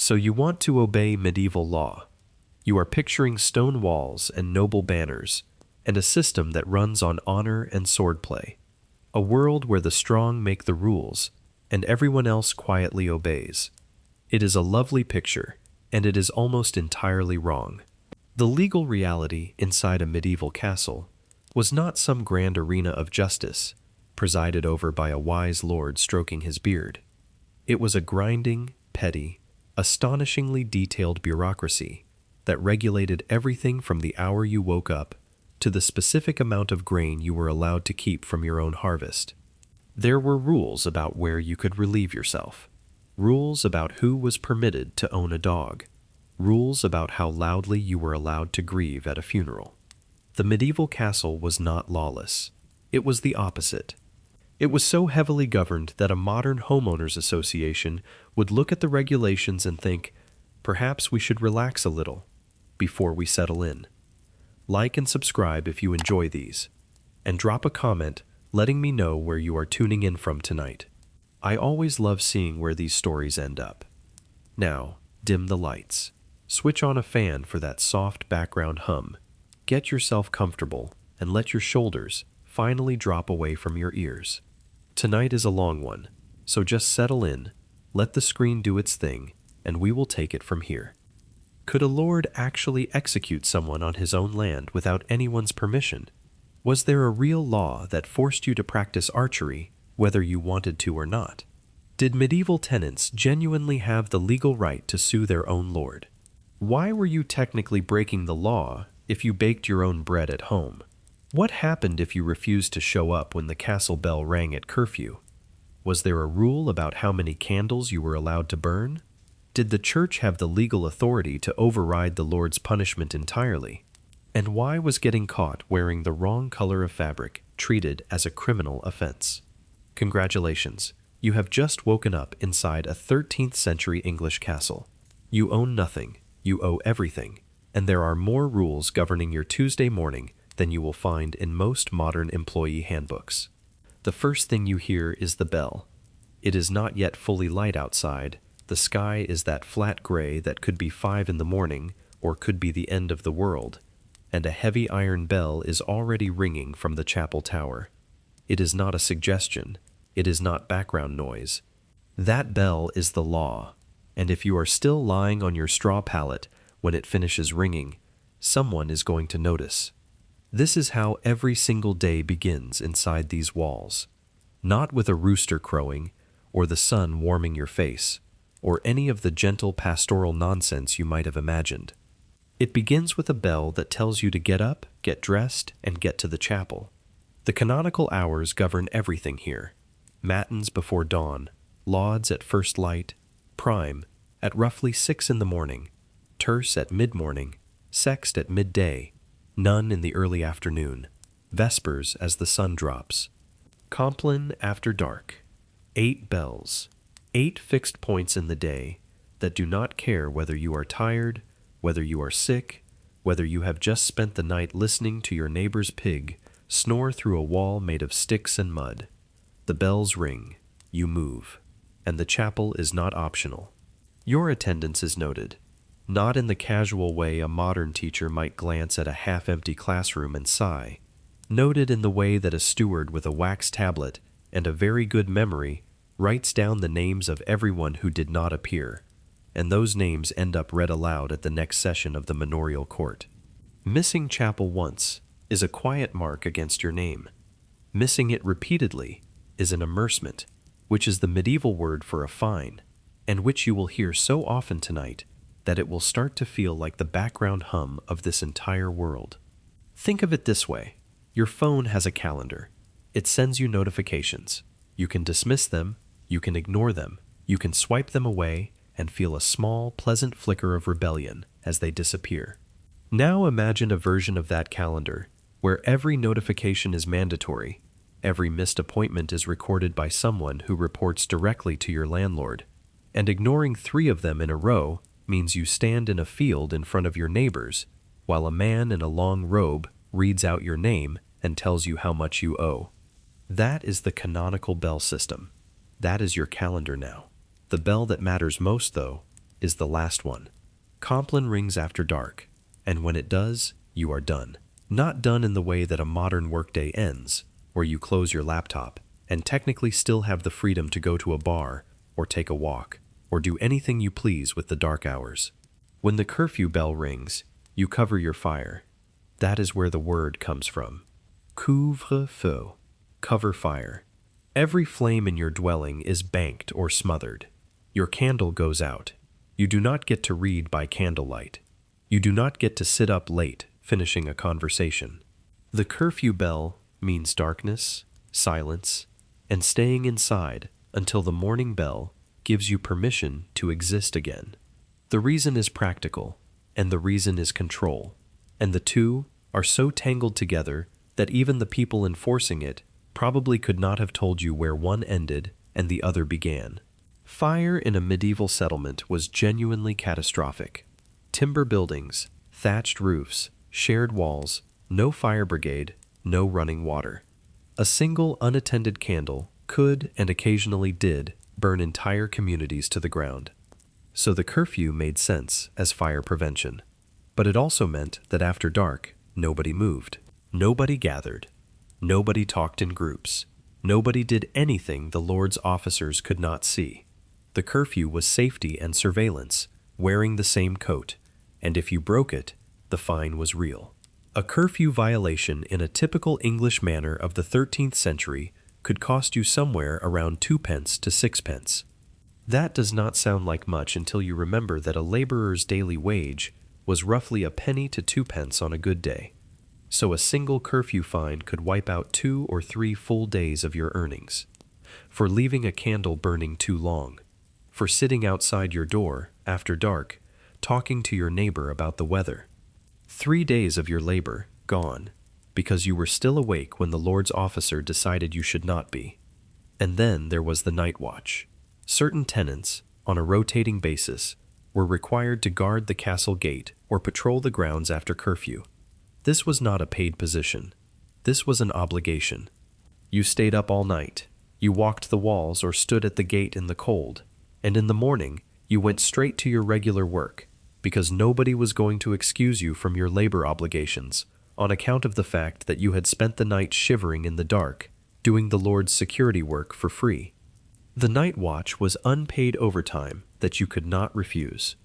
So you want to obey medieval law. You are picturing stone walls and noble banners, and a system that runs on honor and swordplay. A world where the strong make the rules, and everyone else quietly obeys. It is a lovely picture, and it is almost entirely wrong. The legal reality inside a medieval castle was not some grand arena of justice, presided over by a wise lord stroking his beard. It was a grinding, petty, astonishingly detailed bureaucracy that regulated everything from the hour you woke up to the specific amount of grain you were allowed to keep from your own harvest. There were rules about where you could relieve yourself, rules about who was permitted to own a dog, rules about how loudly you were allowed to grieve at a funeral. The medieval castle was not lawless. It was the opposite. It was so heavily governed that a modern homeowners association would look at the regulations and think, perhaps we should relax a little before we settle in. Like and subscribe if you enjoy these, and drop a comment letting me know where you are tuning in from tonight. I always love seeing where these stories end up. Now, dim the lights. Switch on a fan for that soft background hum. Get yourself comfortable and let your shoulders finally drop away from your ears. Tonight is a long one, so just settle in, let the screen do its thing, and we will take it from here. Could a lord actually execute someone on his own land without anyone's permission? Was there a real law that forced you to practice archery, whether you wanted to or not? Did medieval tenants genuinely have the legal right to sue their own lord? Why were you technically breaking the law if you baked your own bread at home? What happened if you refused to show up when the castle bell rang at curfew? Was there a rule about how many candles you were allowed to burn? Did the church have the legal authority to override the Lord's punishment entirely? And why was getting caught wearing the wrong color of fabric treated as a criminal offense? Congratulations, you have just woken up inside a 13th-century English castle. You own nothing, you owe everything, and there are more rules governing your Tuesday morning than you will find in most modern employee handbooks. The first thing you hear is the bell. It is not yet fully light outside. The sky is that flat gray that could be 5 in the morning or could be the end of the world, and a heavy iron bell is already ringing from the chapel tower. It is not a suggestion. It is not background noise. That bell is the law, and if you are still lying on your straw pallet when it finishes ringing, someone is going to notice. This is how every single day begins inside these walls, not with a rooster crowing or the sun warming your face, or any of the gentle pastoral nonsense you might have imagined. It begins with a bell that tells you to get up, get dressed, and get to the chapel. The canonical hours govern everything here. Matins before dawn, lauds at first light, prime at roughly 6 in the morning, terce at mid-morning, sext at midday, none in the early afternoon, vespers as the sun drops, compline after dark. 8 bells, 8 fixed points in the day that do not care whether you are tired, whether you are sick, whether you have just spent the night listening to your neighbor's pig snore through a wall made of sticks and mud. The bells ring, you move, and the chapel is not optional. Your attendance is noted, not in the casual way a modern teacher might glance at a half-empty classroom and sigh, noted in the way that a steward with a wax tablet and a very good memory writes down the names of everyone who did not appear, and those names end up read aloud at the next session of the manorial court. Missing chapel once is a quiet mark against your name. Missing it repeatedly is an amercement, which is the medieval word for a fine, and which you will hear so often tonight that it will start to feel like the background hum of this entire world. Think of it this way. Your phone has a calendar. It sends you notifications. You can dismiss them, you can ignore them, you can swipe them away and feel a small, pleasant flicker of rebellion as they disappear. Now imagine a version of that calendar where every notification is mandatory, every missed appointment is recorded by someone who reports directly to your landlord, and ignoring 3 of them in a row means you stand in a field in front of your neighbors while a man in a long robe reads out your name and tells you how much you owe. That is the canonical bell system. That is your calendar now. The bell that matters most, though, is the last one. Compline rings after dark, and when it does, you are done. Not done in the way that a modern workday ends, where you close your laptop and technically still have the freedom to go to a bar or take a walk or do anything you please with the dark hours. When the curfew bell rings, you cover your fire. That is where the word comes from. Couvre-feu, cover fire. Every flame in your dwelling is banked or smothered. Your candle goes out. You do not get to read by candlelight. You do not get to sit up late finishing a conversation. The curfew bell means darkness, silence, and staying inside until the morning bell gives you permission to exist again. The reason is practical, and the reason is control, and the two are so tangled together that even the people enforcing it probably could not have told you where one ended and the other began. Fire in a medieval settlement was genuinely catastrophic. Timber buildings, thatched roofs, shared walls, no fire brigade, no running water. A single unattended candle could, and occasionally did, burn entire communities to the ground. So the curfew made sense as fire prevention. But it also meant that after dark, nobody moved. Nobody gathered. Nobody talked in groups. Nobody did anything the Lord's officers could not see. The curfew was safety and surveillance, wearing the same coat, and if you broke it, the fine was real. A curfew violation in a typical English manor of the 13th century could cost you somewhere around 2 pence to 6 pence. That does not sound like much until you remember that a laborer's daily wage was roughly a penny to 2 pence on a good day. So a single curfew fine could wipe out 2 or 3 full days of your earnings. For leaving a candle burning too long. For sitting outside your door, after dark, talking to your neighbor about the weather. 3 days of your labor gone, because you were still awake when the Lord's officer decided you should not be. And then there was the night watch. Certain tenants, on a rotating basis, were required to guard the castle gate or patrol the grounds after curfew. This was not a paid position. This was an obligation. You stayed up all night. You walked the walls or stood at the gate in the cold. And in the morning, you went straight to your regular work, because nobody was going to excuse you from your labor obligations on account of the fact that you had spent the night shivering in the dark, doing the Lord's security work for free. The night watch was unpaid overtime that you could not refuse,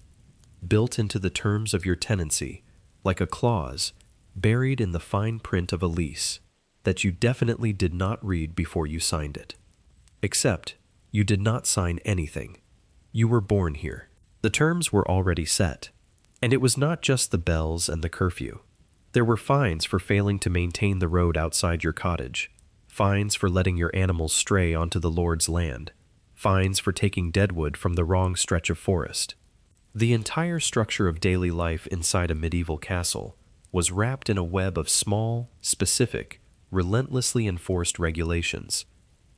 built into the terms of your tenancy, like a clause buried in the fine print of a lease that you definitely did not read before you signed it. Except, you did not sign anything. You were born here. The terms were already set. And it was not just the bells and the curfew. There were fines for failing to maintain the road outside your cottage, fines for letting your animals stray onto the Lord's land, fines for taking deadwood from the wrong stretch of forest. The entire structure of daily life inside a medieval castle was wrapped in a web of small, specific, relentlessly enforced regulations,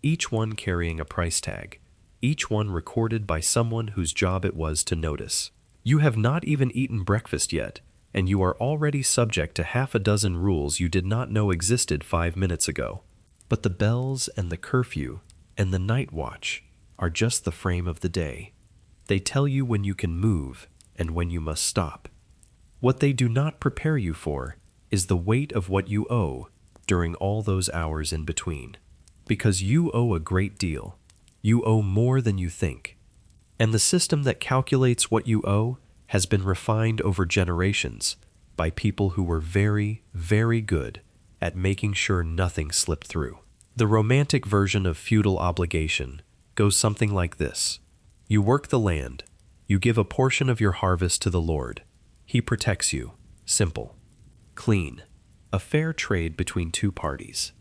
each one carrying a price tag, each one recorded by someone whose job it was to notice. You have not even eaten breakfast yet, and you are already subject to half a dozen rules you did not know existed 5 minutes ago. But the bells and the curfew and the night watch are just the frame of the day. They tell you when you can move and when you must stop. What they do not prepare you for is the weight of what you owe during all those hours in between. Because you owe a great deal. You owe more than you think. And the system that calculates what you owe has been refined over generations by people who were very, very good at making sure nothing slipped through. The romantic version of feudal obligation goes something like this. You work the land. You give a portion of your harvest to the Lord. He protects you. Simple. Clean. A fair trade between two parties.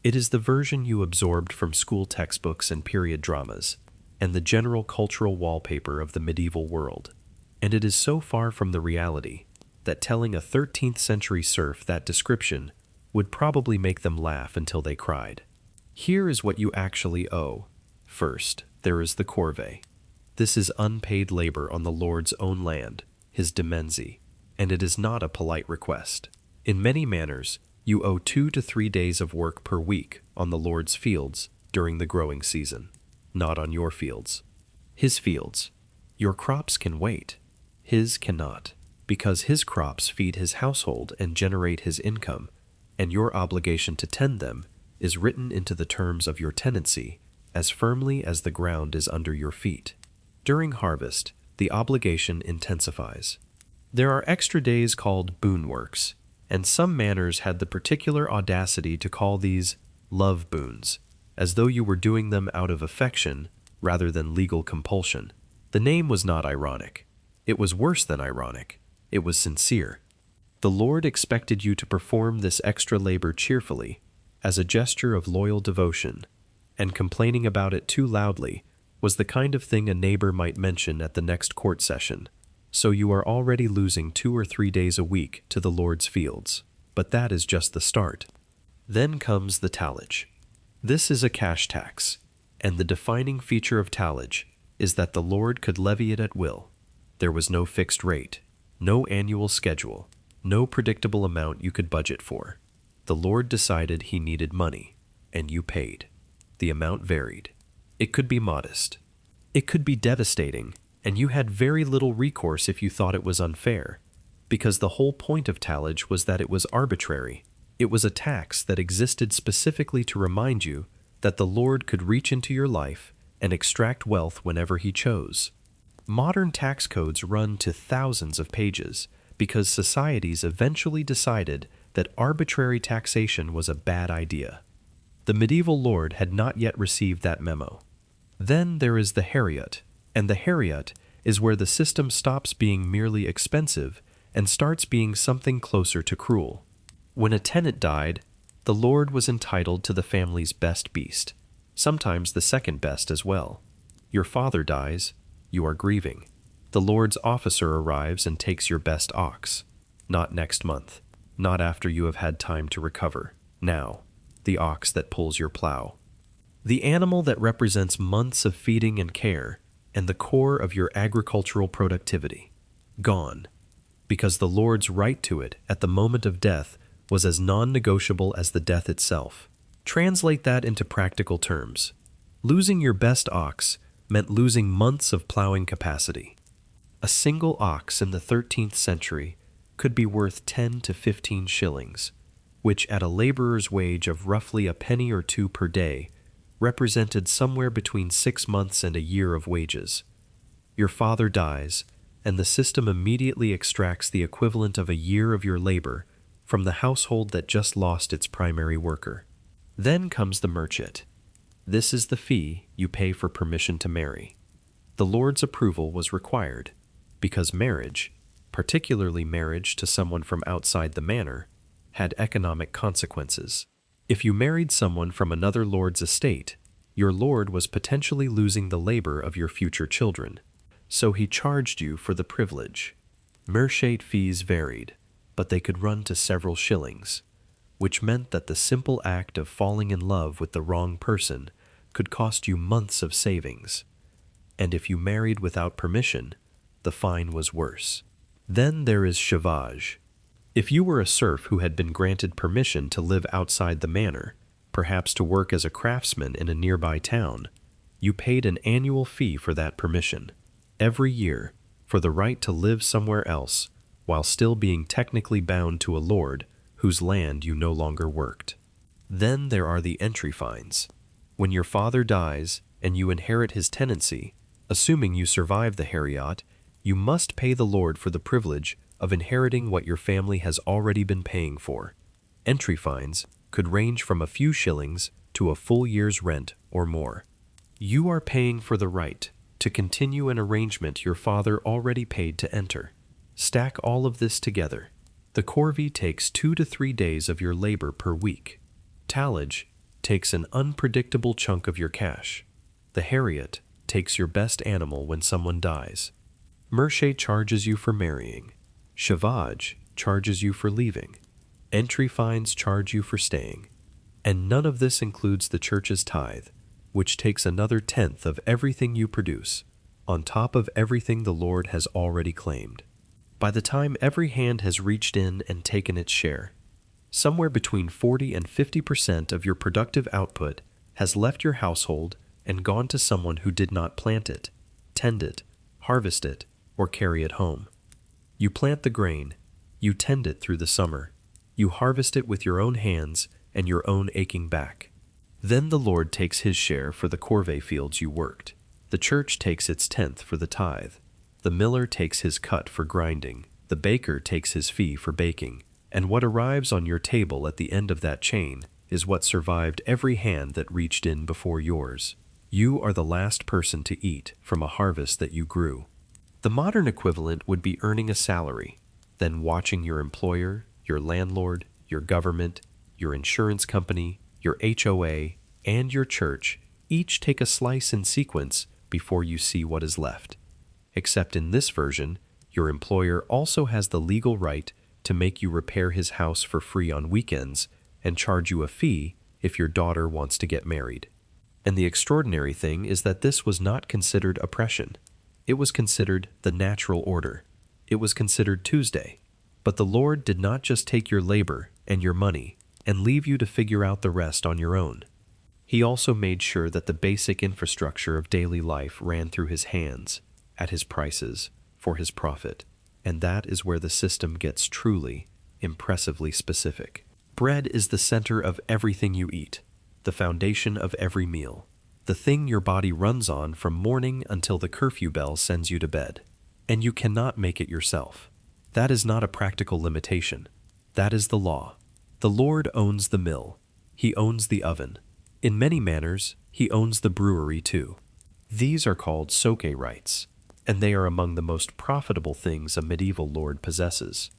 It is the version you absorbed from school textbooks and period dramas, and the general cultural wallpaper of the medieval world. And it is so far from the reality that telling a 13th century serf that description would probably make them laugh until they cried. Here is what you actually owe. First, there is the corvée. This is unpaid labor on the Lord's own land, his demenzi, and it is not a polite request. In many manors, you owe 2 to 3 days of work per week on the Lord's fields during the growing season, not on your fields. His fields. Your crops can wait. His cannot, because his crops feed his household and generate his income, and your obligation to tend them is written into the terms of your tenancy as firmly as the ground is under your feet. During harvest, the obligation intensifies. There are extra days called boon works, and some manors had the particular audacity to call these love boons, as though you were doing them out of affection rather than legal compulsion. The name was not ironic. It was worse than ironic. It was sincere. The Lord expected you to perform this extra labor cheerfully, as a gesture of loyal devotion, and complaining about it too loudly was the kind of thing a neighbor might mention at the next court session. So you are already losing 2 or 3 days a week to the Lord's fields. But that is just the start. Then comes the tallage. This is a cash tax, and the defining feature of tallage is that the Lord could levy it at will. There was no fixed rate, no annual schedule, no predictable amount you could budget for. The Lord decided he needed money, and you paid. The amount varied. It could be modest. It could be devastating, and you had very little recourse if you thought it was unfair, because the whole point of tallage was that it was arbitrary. It was a tax that existed specifically to remind you that the Lord could reach into your life and extract wealth whenever he chose. Modern tax codes run to thousands of pages because societies eventually decided that arbitrary taxation was a bad idea. The medieval lord had not yet received that memo. Then there is the heriot, and the heriot is where the system stops being merely expensive and starts being something closer to cruel. When a tenant died, the lord was entitled to the family's best beast, sometimes the second best as well. Your father dies, you are grieving. The lord's officer arrives and takes your best ox. Not next month, not after you have had time to recover. Now, the ox that pulls your plow. The animal that represents months of feeding and care, and the core of your agricultural productivity. Gone, because the Lord's right to it at the moment of death was as non-negotiable as the death itself. Translate that into practical terms. Losing your best ox meant losing months of plowing capacity. A single ox in the 13th century could be worth 10 to 15 shillings, which at a laborer's wage of roughly a penny or two per day represented somewhere between 6 months and a year of wages. Your father dies, and the system immediately extracts the equivalent of a year of your labor from the household that just lost its primary worker. Then comes the merchant. This is the fee you pay for permission to marry. The Lord's approval was required, because marriage, particularly marriage to someone from outside the manor, had economic consequences. If you married someone from another lord's estate, your lord was potentially losing the labor of your future children, so he charged you for the privilege. Merchant fees varied, but they could run to several shillings, which meant that the simple act of falling in love with the wrong person could cost you months of savings. And if you married without permission, the fine was worse. Then there is chevauchage. If you were a serf who had been granted permission to live outside the manor, perhaps to work as a craftsman in a nearby town, you paid an annual fee for that permission, every year, for the right to live somewhere else, while still being technically bound to a lord whose land you no longer worked. Then there are the entry fines. When your father dies and you inherit his tenancy, assuming you survive the heriot, you must pay the lord for the privilege of inheriting what your family has already been paying for. Entry fines could range from a few shillings to a full year's rent or more. You are paying for the right to continue an arrangement your father already paid to enter. Stack all of this together. The corvée takes 2 to 3 days of your labor per week. Tallage takes an unpredictable chunk of your cash. The heriot takes your best animal when someone dies. Merchant charges you for marrying. Chevauchage charges you for leaving. Entry fines charge you for staying. And none of this includes the church's tithe, which takes another 1/10 of everything you produce, on top of everything the Lord has already claimed. By the time every hand has reached in and taken its share, somewhere between 40 and 50% of your productive output has left your household and gone to someone who did not plant it, tend it, harvest it, or carry it home. You plant the grain, you tend it through the summer, you harvest it with your own hands and your own aching back. Then the Lord takes his share for the corvée fields you worked. The church takes its tenth for the tithe. The miller takes his cut for grinding. The baker takes his fee for baking. And what arrives on your table at the end of that chain is what survived every hand that reached in before yours. You are the last person to eat from a harvest that you grew. The modern equivalent would be earning a salary, then watching your employer, your landlord, your government, your insurance company, your HOA, and your church each take a slice in sequence before you see what is left. Except in this version, your employer also has the legal right to make you repair his house for free on weekends and charge you a fee if your daughter wants to get married. And the extraordinary thing is that this was not considered oppression. It was considered the natural order. It was considered Tuesday. But the Lord did not just take your labor and your money and leave you to figure out the rest on your own. He also made sure that the basic infrastructure of daily life ran through his hands, at his prices, for his profit. And that is where the system gets truly, impressively specific. Bread is the center of everything you eat, the foundation of every meal, the thing your body runs on from morning until the curfew bell sends you to bed. And you cannot make it yourself. That is not a practical limitation. That is the law. The Lord owns the mill. He owns the oven. In many manners, he owns the brewery too. These are called soke rights, and they are among the most profitable things a medieval lord possesses.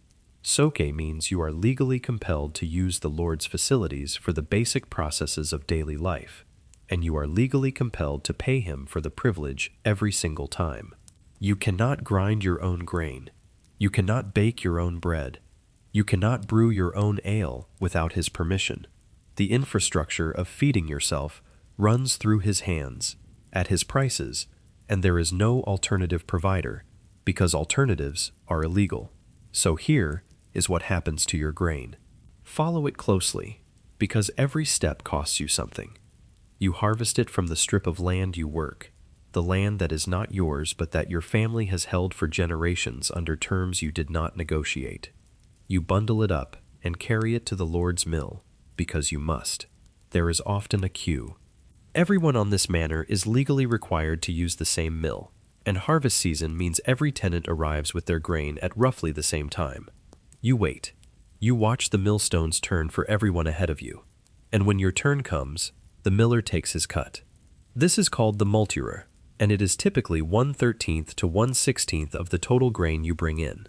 Soke means you are legally compelled to use the Lord's facilities for the basic processes of daily life, and you are legally compelled to pay him for the privilege every single time. You cannot grind your own grain. You cannot bake your own bread. You cannot brew your own ale without his permission. The infrastructure of feeding yourself runs through his hands, at his prices, and there is no alternative provider, because alternatives are illegal. So here is what happens to your grain. Follow it closely, because every step costs you something. You harvest it from the strip of land you work, the land that is not yours but that your family has held for generations under terms you did not negotiate. You bundle it up and carry it to the Lord's mill, because you must. There is often a queue. Everyone on this manor is legally required to use the same mill, and harvest season means every tenant arrives with their grain at roughly the same time. You wait. You watch the millstones turn for everyone ahead of you, and when your turn comes, the miller takes his cut. This is called the multurer, and it is typically 1/13 to 1/16 of the total grain you bring in.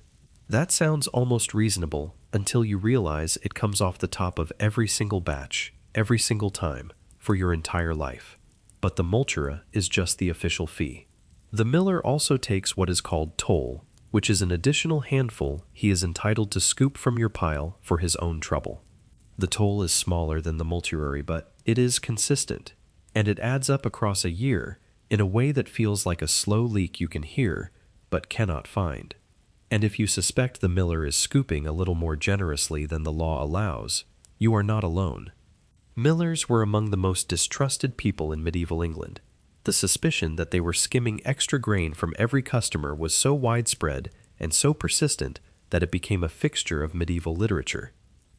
That sounds almost reasonable until you realize it comes off the top of every single batch, every single time, for your entire life. But the multura is just the official fee. The miller also takes what is called toll, which is an additional handful he is entitled to scoop from your pile for his own trouble. The toll is smaller than the multuary, but it is consistent, and it adds up across a year in a way that feels like a slow leak you can hear but cannot find. And if you suspect the miller is scooping a little more generously than the law allows, you are not alone. Millers were among the most distrusted people in medieval England. The suspicion that they were skimming extra grain from every customer was so widespread and so persistent that it became a fixture of medieval literature.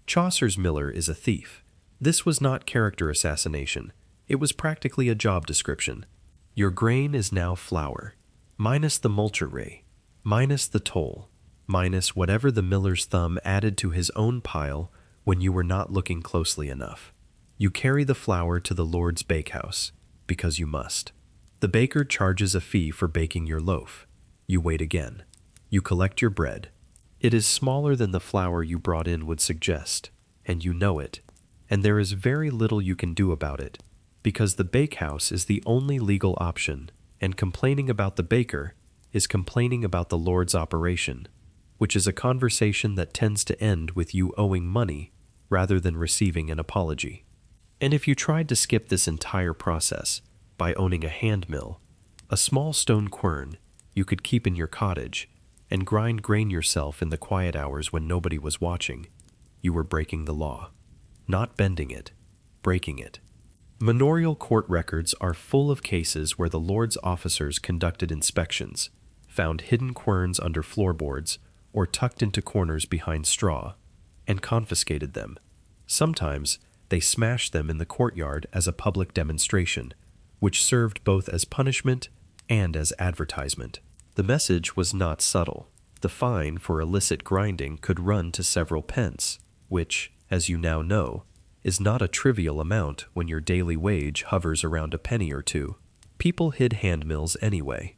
Chaucer's miller is a thief. This was not character assassination. It was practically a job description. Your grain is now flour, minus the multure, minus the toll, minus whatever the miller's thumb added to his own pile when you were not looking closely enough. You carry the flour to the Lord's bakehouse, because you must. The baker charges a fee for baking your loaf. You wait again. You collect your bread. It is smaller than the flour you brought in would suggest, and you know it, and there is very little you can do about it, because the bakehouse is the only legal option, and complaining about the baker is complaining about the Lord's operation, which is a conversation that tends to end with you owing money rather than receiving an apology. And if you tried to skip this entire process by owning a hand mill, a small stone quern you could keep in your cottage, and grind grain yourself in the quiet hours when nobody was watching, you were breaking the law. Not bending it, breaking it. Manorial court records are full of cases where the Lord's officers conducted inspections, found hidden querns under floorboards or tucked into corners behind straw, and confiscated them. Sometimes they smashed them in the courtyard as a public demonstration, which served both as punishment and as advertisement. The message was not subtle. The fine for illicit grinding could run to several pence, which, as you now know, is not a trivial amount when your daily wage hovers around a penny or two. People hid handmills anyway.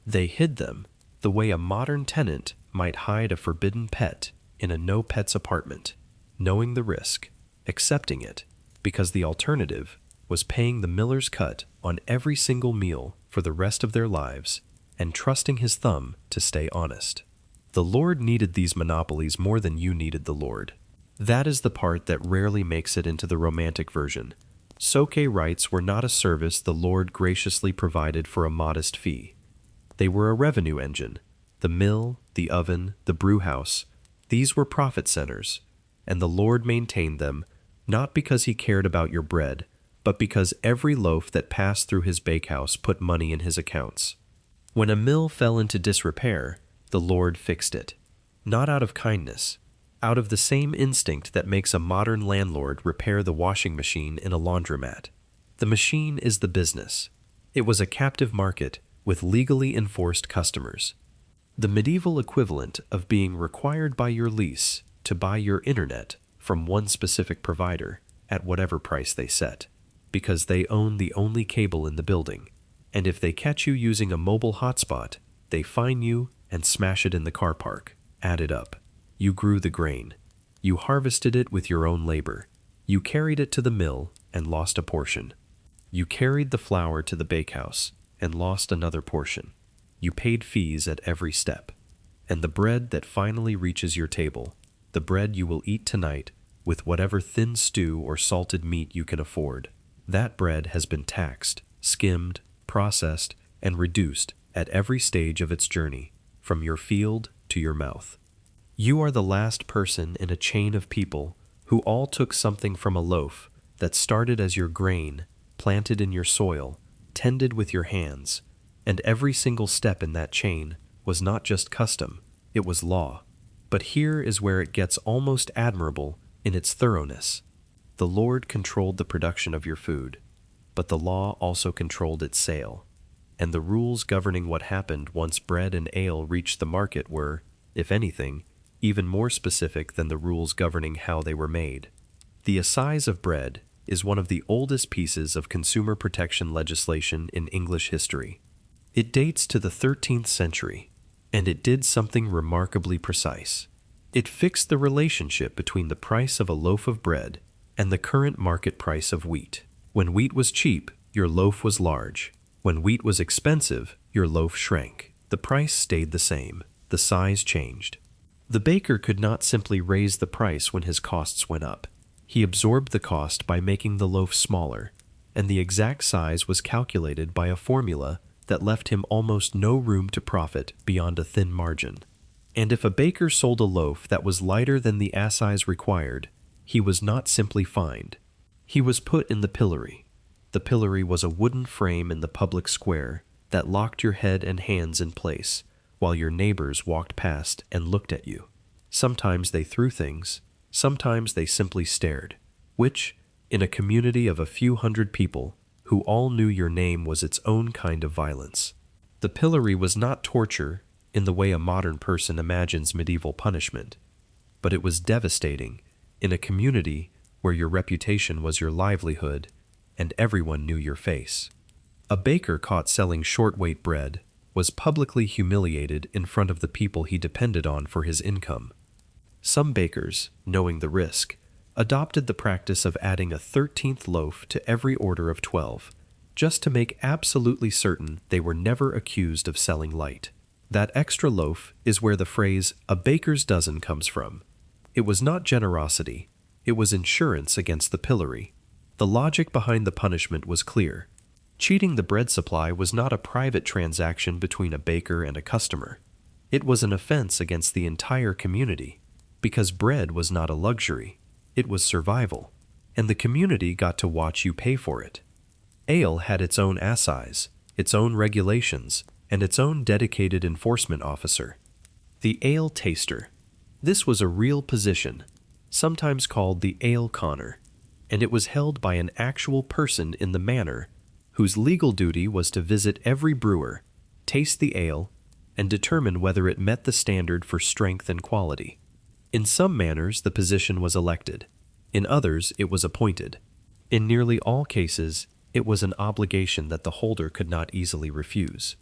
They hid them the way a modern tenant might hide a forbidden pet in a no-pets apartment, knowing the risk, accepting it, because the alternative was paying the miller's cut on every single meal for the rest of their lives and trusting his thumb to stay honest. The Lord needed these monopolies more than you needed the Lord. That is the part that rarely makes it into the romantic version. Soke rights were not a service the Lord graciously provided for a modest fee. They were a revenue engine. The mill, the oven, the brewhouse, these were profit centers, and the Lord maintained them not because he cared about your bread, but because every loaf that passed through his bakehouse put money in his accounts. When a mill fell into disrepair, the Lord fixed it, not out of kindness, out of the same instinct that makes a modern landlord repair the washing machine in a laundromat. The machine is the business. It was a captive market with legally enforced customers. The medieval equivalent of being required by your lease to buy your internet from one specific provider at whatever price they set, because they own the only cable in the building. And if they catch you using a mobile hotspot, they fine you and smash it in the car park. Add it up. You grew the grain. You harvested it with your own labor. You carried it to the mill and lost a portion. You carried the flour to the bakehouse and lost another portion. You paid fees at every step. And the bread that finally reaches your table, the bread you will eat tonight with whatever thin stew or salted meat you can afford, that bread has been taxed, skimmed, processed, and reduced at every stage of its journey, from your field to your mouth. You are the last person in a chain of people who all took something from a loaf that started as your grain, planted in your soil, tended with your hands, and every single step in that chain was not just custom, it was law. But here is where it gets almost admirable in its thoroughness. The Lord controlled the production of your food, but the law also controlled its sale, and the rules governing what happened once bread and ale reached the market were, if anything, even more specific than the rules governing how they were made. The Assize of Bread is one of the oldest pieces of consumer protection legislation in English history. It dates to the 13th century, and it did something remarkably precise. It fixed the relationship between the price of a loaf of bread and the current market price of wheat. When wheat was cheap, your loaf was large. When wheat was expensive, your loaf shrank. The price stayed the same. The size changed. The baker could not simply raise the price when his costs went up. He absorbed the cost by making the loaf smaller, and the exact size was calculated by a formula that left him almost no room to profit beyond a thin margin. And if a baker sold a loaf that was lighter than the assize required, he was not simply fined. He was put in the pillory. The pillory was a wooden frame in the public square that locked your head and hands in place while your neighbors walked past and looked at you. Sometimes they threw things, sometimes they simply stared, which, in a community of a few hundred people who all knew your name, was its own kind of violence. The pillory was not torture in the way a modern person imagines medieval punishment, but it was devastating in a community where your reputation was your livelihood and everyone knew your face. A baker caught selling short-weight bread was publicly humiliated in front of the people he depended on for his income. Some bakers, knowing the risk, adopted the practice of adding a 13th loaf to every order of 12, just to make absolutely certain they were never accused of selling light. That extra loaf is where the phrase, "a baker's dozen," comes from. It was not generosity, it was insurance against the pillory. The logic behind the punishment was clear. Cheating the bread supply was not a private transaction between a baker and a customer. It was an offense against the entire community, because bread was not a luxury, it was survival, and the community got to watch you pay for it. Ale had its own assize, its own regulations, and its own dedicated enforcement officer. The ale taster. This was a real position, sometimes called the ale conner, and it was held by an actual person in the manor, whose legal duty was to visit every brewer, taste the ale, and determine whether it met the standard for strength and quality. In some manors, the position was elected. In others, it was appointed. In nearly all cases, it was an obligation that the holder could not easily refuse,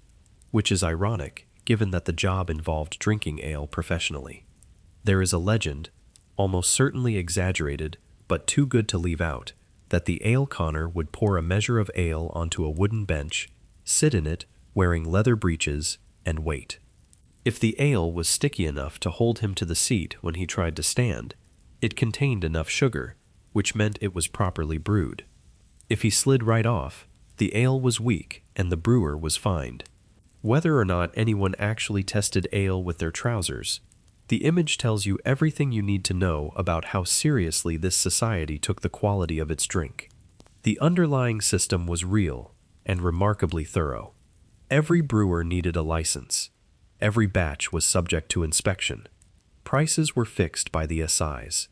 which is ironic, given that the job involved drinking ale professionally. There is a legend, almost certainly exaggerated, but too good to leave out, that the ale conner would pour a measure of ale onto a wooden bench, sit in it, wearing leather breeches, and wait. If the ale was sticky enough to hold him to the seat when he tried to stand, it contained enough sugar, which meant it was properly brewed. If he slid right off, the ale was weak and the brewer was fined. Whether or not anyone actually tested ale with their trousers, the image tells you everything you need to know about how seriously this society took the quality of its drink. The underlying system was real and remarkably thorough. Every brewer needed a license. Every batch was subject to inspection. Prices were fixed by the assize.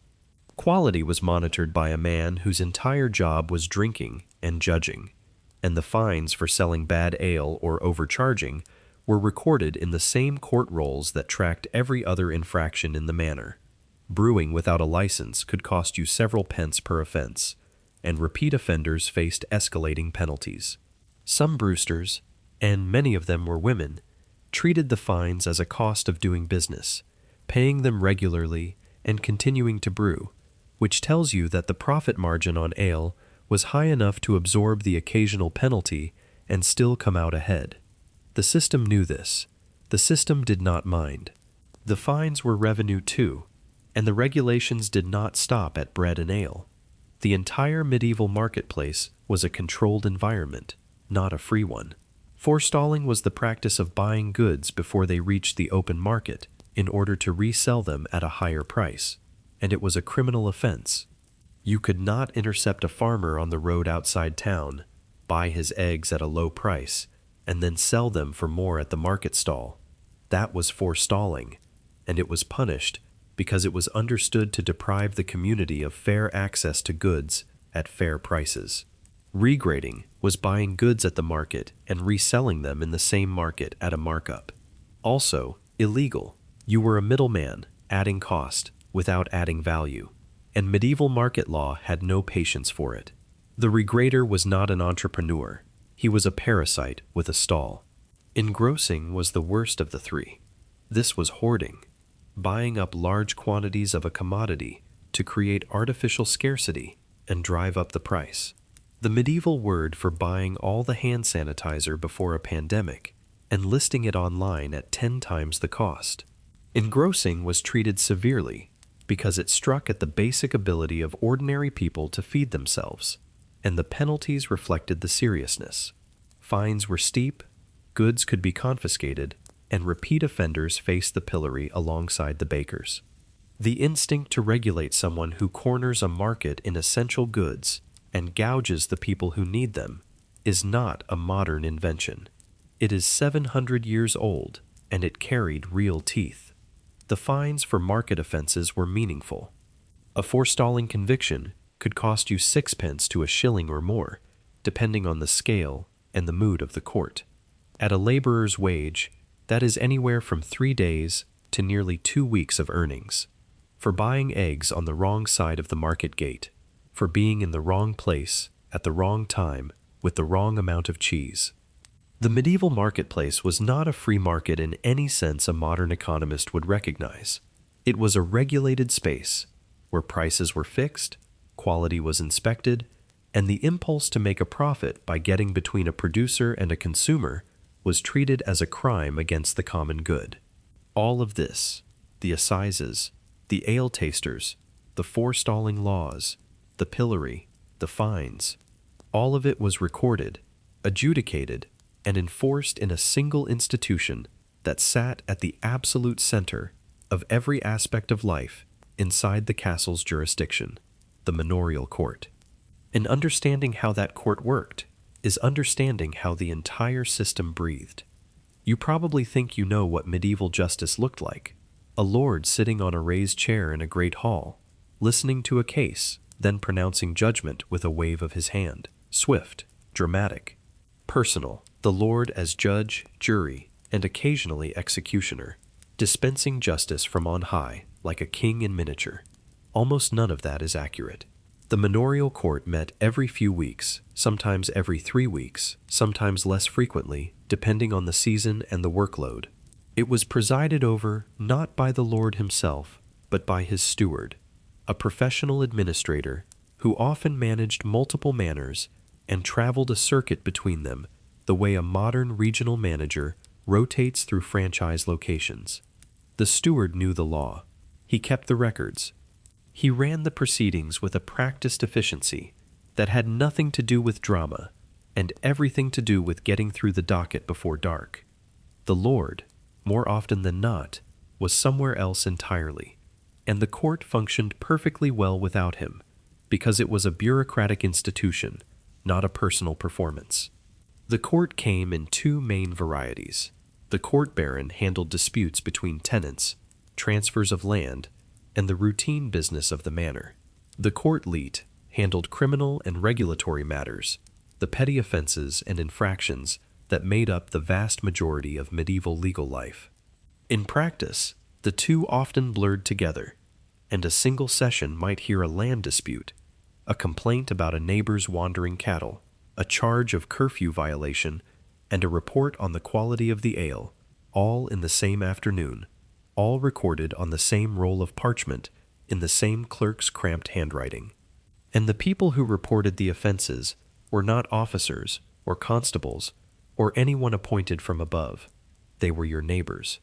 Quality was monitored by a man whose entire job was drinking and judging, and the fines for selling bad ale or overcharging were recorded in the same court rolls that tracked every other infraction in the manor. Brewing without a license could cost you several pence per offense, and repeat offenders faced escalating penalties. Some brewsters, and many of them were women, treated the fines as a cost of doing business, paying them regularly and continuing to brew, which tells you that the profit margin on ale was high enough to absorb the occasional penalty and still come out ahead. The system knew this. The system did not mind. The fines were revenue too, and the regulations did not stop at bread and ale. The entire medieval marketplace was a controlled environment, not a free one. Forestalling was the practice of buying goods before they reached the open market in order to resell them at a higher price, and it was a criminal offense. You could not intercept a farmer on the road outside town, buy his eggs at a low price, and then sell them for more at the market stall. That was forestalling, and it was punished because it was understood to deprive the community of fair access to goods at fair prices. Regrading was buying goods at the market and reselling them in the same market at a markup. Also, illegal. You were a middleman, adding cost without adding value, and medieval market law had no patience for it. The regrader was not an entrepreneur. He was a parasite with a stall. Engrossing was the worst of the three. This was hoarding, buying up large quantities of a commodity to create artificial scarcity and drive up the price. The medieval word for buying all the hand sanitizer before a pandemic and listing it online at 10 times the cost. Engrossing was treated severely because it struck at the basic ability of ordinary people to feed themselves, and the penalties reflected the seriousness. Fines were steep, goods could be confiscated, and repeat offenders faced the pillory alongside the bakers. The instinct to regulate someone who corners a market in essential goods and gouges the people who need them is not a modern invention. It is 700 years old, and it carried real teeth. The fines for market offenses were meaningful. A forestalling conviction could cost you 6 pence to a shilling or more, depending on the scale and the mood of the court. At a laborer's wage, that is anywhere from 3 days to nearly 2 weeks of earnings. For buying eggs on the wrong side of the market gate, for being in the wrong place at the wrong time with the wrong amount of cheese. The medieval marketplace was not a free market in any sense a modern economist would recognize. It was a regulated space where prices were fixed, quality was inspected, and the impulse to make a profit by getting between a producer and a consumer was treated as a crime against the common good. All of this, the assizes, the ale tasters, the forestalling laws, the pillory, the fines, all of it was recorded, adjudicated, and enforced in a single institution that sat at the absolute center of every aspect of life inside the castle's jurisdiction, the manorial court. And understanding how that court worked is understanding how the entire system breathed. You probably think you know what medieval justice looked like. A lord sitting on a raised chair in a great hall, listening to a case, then pronouncing judgment with a wave of his hand. Swift, dramatic, personal. The lord as judge, jury, and occasionally executioner, dispensing justice from on high, like a king in miniature. Almost none of that is accurate. The manorial court met every few weeks, sometimes every 3 weeks, sometimes less frequently, depending on the season and the workload. It was presided over not by the lord himself, but by his steward, a professional administrator who often managed multiple manors and traveled a circuit between them, the way a modern regional manager rotates through franchise locations. The steward knew the law. He kept the records. He ran the proceedings with a practiced efficiency that had nothing to do with drama and everything to do with getting through the docket before dark. The lord, more often than not, was somewhere else entirely, and the court functioned perfectly well without him, because it was a bureaucratic institution, not a personal performance. The court came in 2 main varieties. The court baron handled disputes between tenants, transfers of land, and the routine business of the manor. The court leet handled criminal and regulatory matters, the petty offenses and infractions that made up the vast majority of medieval legal life. In practice, the two often blurred together, and a single session might hear a land dispute, a complaint about a neighbor's wandering cattle, a charge of curfew violation, and a report on the quality of the ale, all in the same afternoon, all recorded on the same roll of parchment in the same clerk's cramped handwriting. And the people who reported the offenses were not officers or constables or anyone appointed from above. They were your neighbors.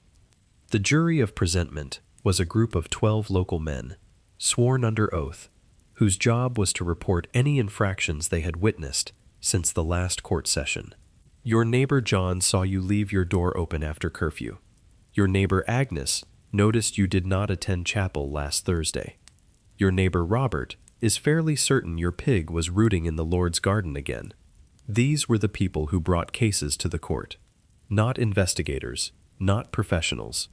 The jury of presentment was a group of 12 local men, sworn under oath, whose job was to report any infractions they had witnessed since the last court session. Your neighbor John saw you leave your door open after curfew. Your neighbor Agnes noticed you did not attend chapel last Thursday. Your neighbor Robert is fairly certain your pig was rooting in the Lord's garden again. These were the people who brought cases to the court. Not investigators, not professionals.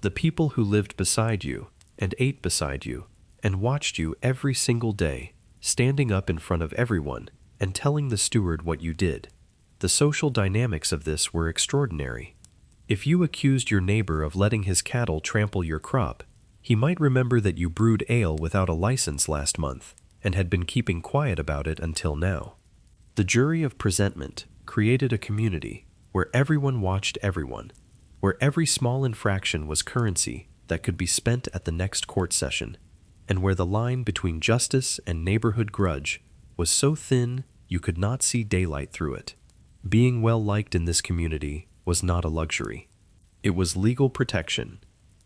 The people who lived beside you and ate beside you and watched you every single day, standing up in front of everyone and telling the steward what you did. The social dynamics of this were extraordinary. If you accused your neighbor of letting his cattle trample your crop, he might remember that you brewed ale without a license last month and had been keeping quiet about it until now. The jury of presentment created a community where everyone watched everyone, where every small infraction was currency that could be spent at the next court session, and where the line between justice and neighborhood grudge was so thin you could not see daylight through it. Being well liked in this community was not a luxury. It was legal protection.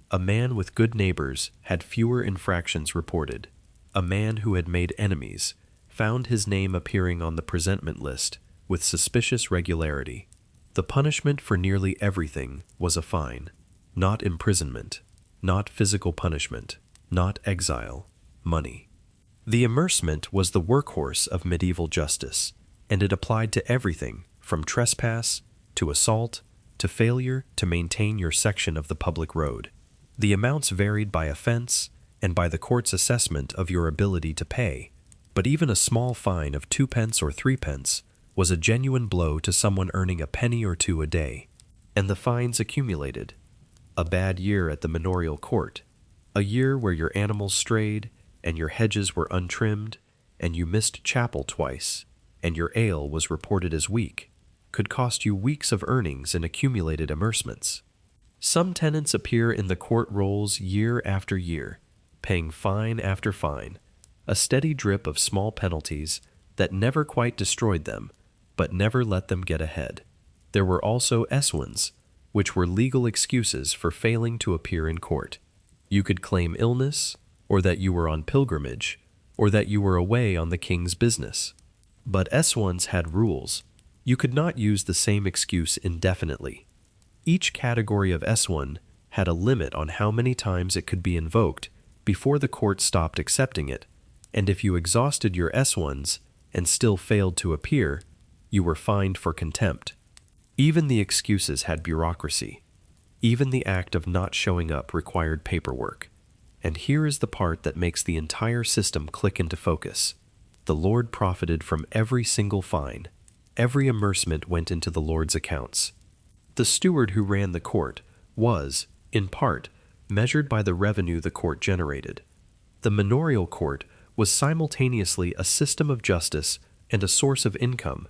A man with good neighbors had fewer infractions reported. A man who had made enemies found his name appearing on the presentment list with suspicious regularity. The punishment for nearly everything was a fine, not imprisonment, not physical punishment, not exile, money. The amercement was the workhorse of medieval justice, and it applied to everything from trespass to assault to failure to maintain your section of the public road. The amounts varied by offense and by the court's assessment of your ability to pay, but even a small fine of 2 pence or 3 pence was a genuine blow to someone earning a penny or 2 a day. And the fines accumulated. A bad year at the manorial court, a year where your animals strayed and your hedges were untrimmed and you missed chapel twice and your ale was reported as weak, could cost you weeks of earnings in accumulated amercements. Some tenants appear in the court rolls year after year, paying fine after fine, a steady drip of small penalties that never quite destroyed them, but never let them get ahead. There were also eswins, which were legal excuses for failing to appear in court. You could claim illness, or that you were on pilgrimage, or that you were away on the king's business. But eswins had rules. You could not use the same excuse indefinitely. Each category of S1 had a limit on how many times it could be invoked before the court stopped accepting it, and if you exhausted your S1s and still failed to appear, you were fined for contempt. Even the excuses had bureaucracy. Even the act of not showing up required paperwork. And here is the part that makes the entire system click into focus. The Lord profited from every single fine. Every amercement went into the Lord's accounts. The steward who ran the court was, in part, measured by the revenue the court generated. The manorial court was simultaneously a system of justice and a source of income,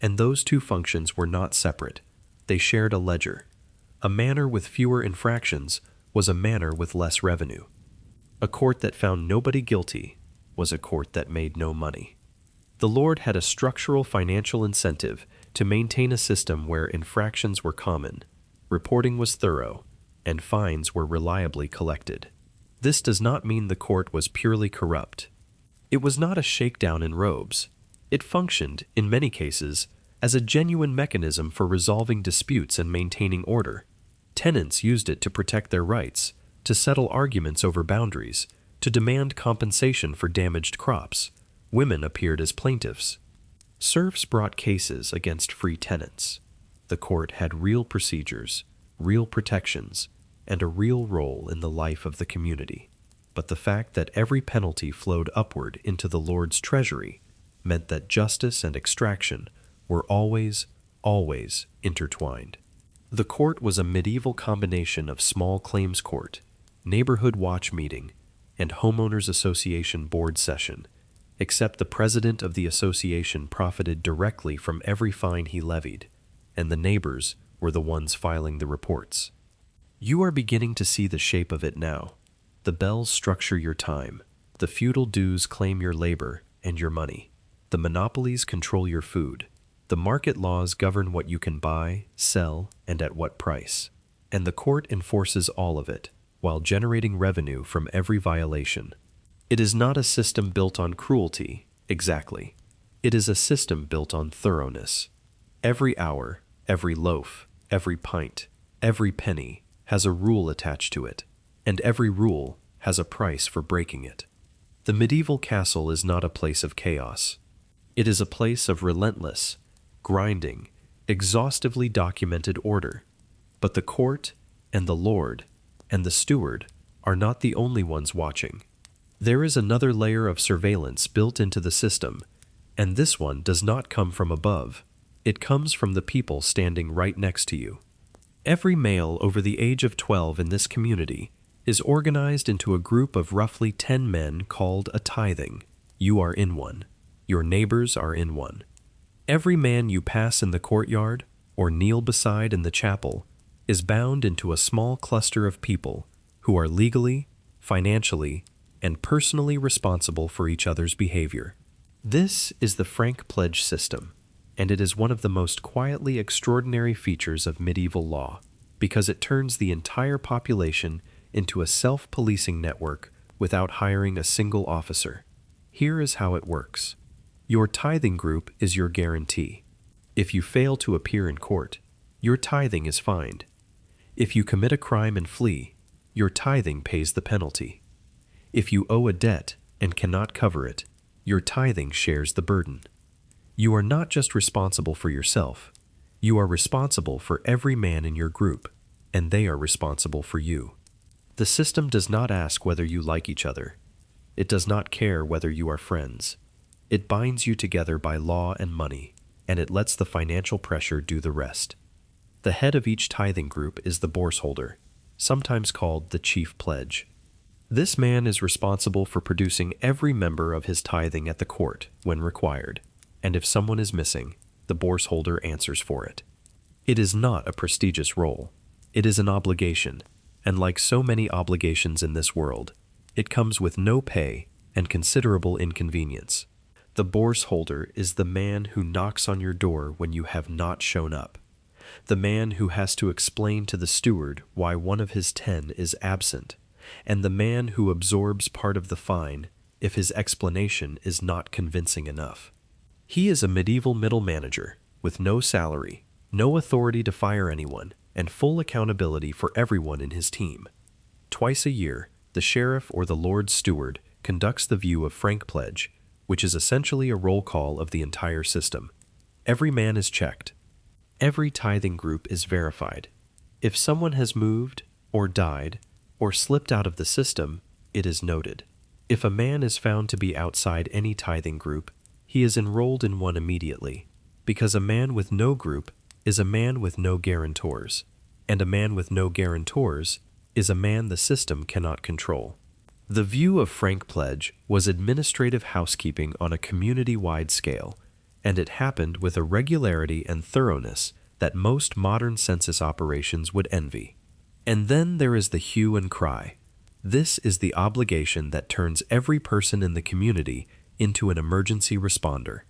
and those two functions were not separate. They shared a ledger. A manor with fewer infractions was a manor with less revenue. A court that found nobody guilty was a court that made no money. The Lord had a structural financial incentive to maintain a system where infractions were common, reporting was thorough, and fines were reliably collected. This does not mean the court was purely corrupt. It was not a shakedown in robes. It functioned, in many cases, as a genuine mechanism for resolving disputes and maintaining order. Tenants used it to protect their rights, to settle arguments over boundaries, to demand compensation for damaged crops. Women appeared as plaintiffs. Serfs brought cases against free tenants. The court had real procedures, real protections, and a real role in the life of the community. But the fact that every penalty flowed upward into the Lord's treasury meant that justice and extraction were always intertwined. The court was a medieval combination of small claims court, neighborhood watch meeting, and homeowners association board session, except the president of the association profited directly from every fine he levied, and the neighbors were the ones filing the reports. You are beginning to see the shape of it now. The bells structure your time. The feudal dues claim your labor and your money. The monopolies control your food. The market laws govern what you can buy, sell, and at what price. And the court enforces all of it, while generating revenue from every violation. It is not a system built on cruelty, exactly. It is a system built on thoroughness. Every hour, every loaf, every pint, every penny has a rule attached to it, and every rule has a price for breaking it. The medieval castle is not a place of chaos. It is a place of relentless, grinding, exhaustively documented order. But the court and the Lord and the steward are not the only ones watching. There is another layer of surveillance built into the system, and this one does not come from above. It comes from the people standing right next to you. Every male over the age of 12 in this community is organized into a group of roughly 10 men called a tithing. You are in one. Your neighbors are in one. Every man you pass in the courtyard or kneel beside in the chapel is bound into a small cluster of people who are legally, financially, and personally responsible for each other's behavior. This is the frankpledge system, and it is one of the most quietly extraordinary features of medieval law, because it turns the entire population into a self-policing network without hiring a single officer. Here is how it works. Your tithing group is your guarantee. If you fail to appear in court, your tithing is fined. If you commit a crime and flee, your tithing pays the penalty. If you owe a debt and cannot cover it, your tithing shares the burden. You are not just responsible for yourself, you are responsible for every man in your group, and they are responsible for you. The system does not ask whether you like each other. It does not care whether you are friends. It binds you together by law and money, and it lets the financial pressure do the rest. The head of each tithing group is the borsholder, sometimes called the chief pledge. This man is responsible for producing every member of his tithing at the court when required, and if someone is missing, the borsholder answers for it. It is not a prestigious role. It is an obligation, and like so many obligations in this world, it comes with no pay and considerable inconvenience. The borsholder is the man who knocks on your door when you have not shown up. The man who has to explain to the steward why one of his 10 is absent, and the man who absorbs part of the fine if his explanation is not convincing enough. He is a medieval middle manager with no salary, no authority to fire anyone, and full accountability for everyone in his team. Twice a year, the sheriff or the Lord's steward conducts the view of frankpledge, which is essentially a roll call of the entire system. Every man is checked. Every tithing group is verified. If someone has moved, or died, or slipped out of the system, it is noted. If a man is found to be outside any tithing group, he is enrolled in one immediately, because a man with no group is a man with no guarantors, and a man with no guarantors is a man the system cannot control. The view of frankpledge was administrative housekeeping on a community-wide scale, and it happened with a regularity and thoroughness that most modern census operations would envy. And then there is the hue and cry. This is the obligation that turns every person in the community into an emergency responder.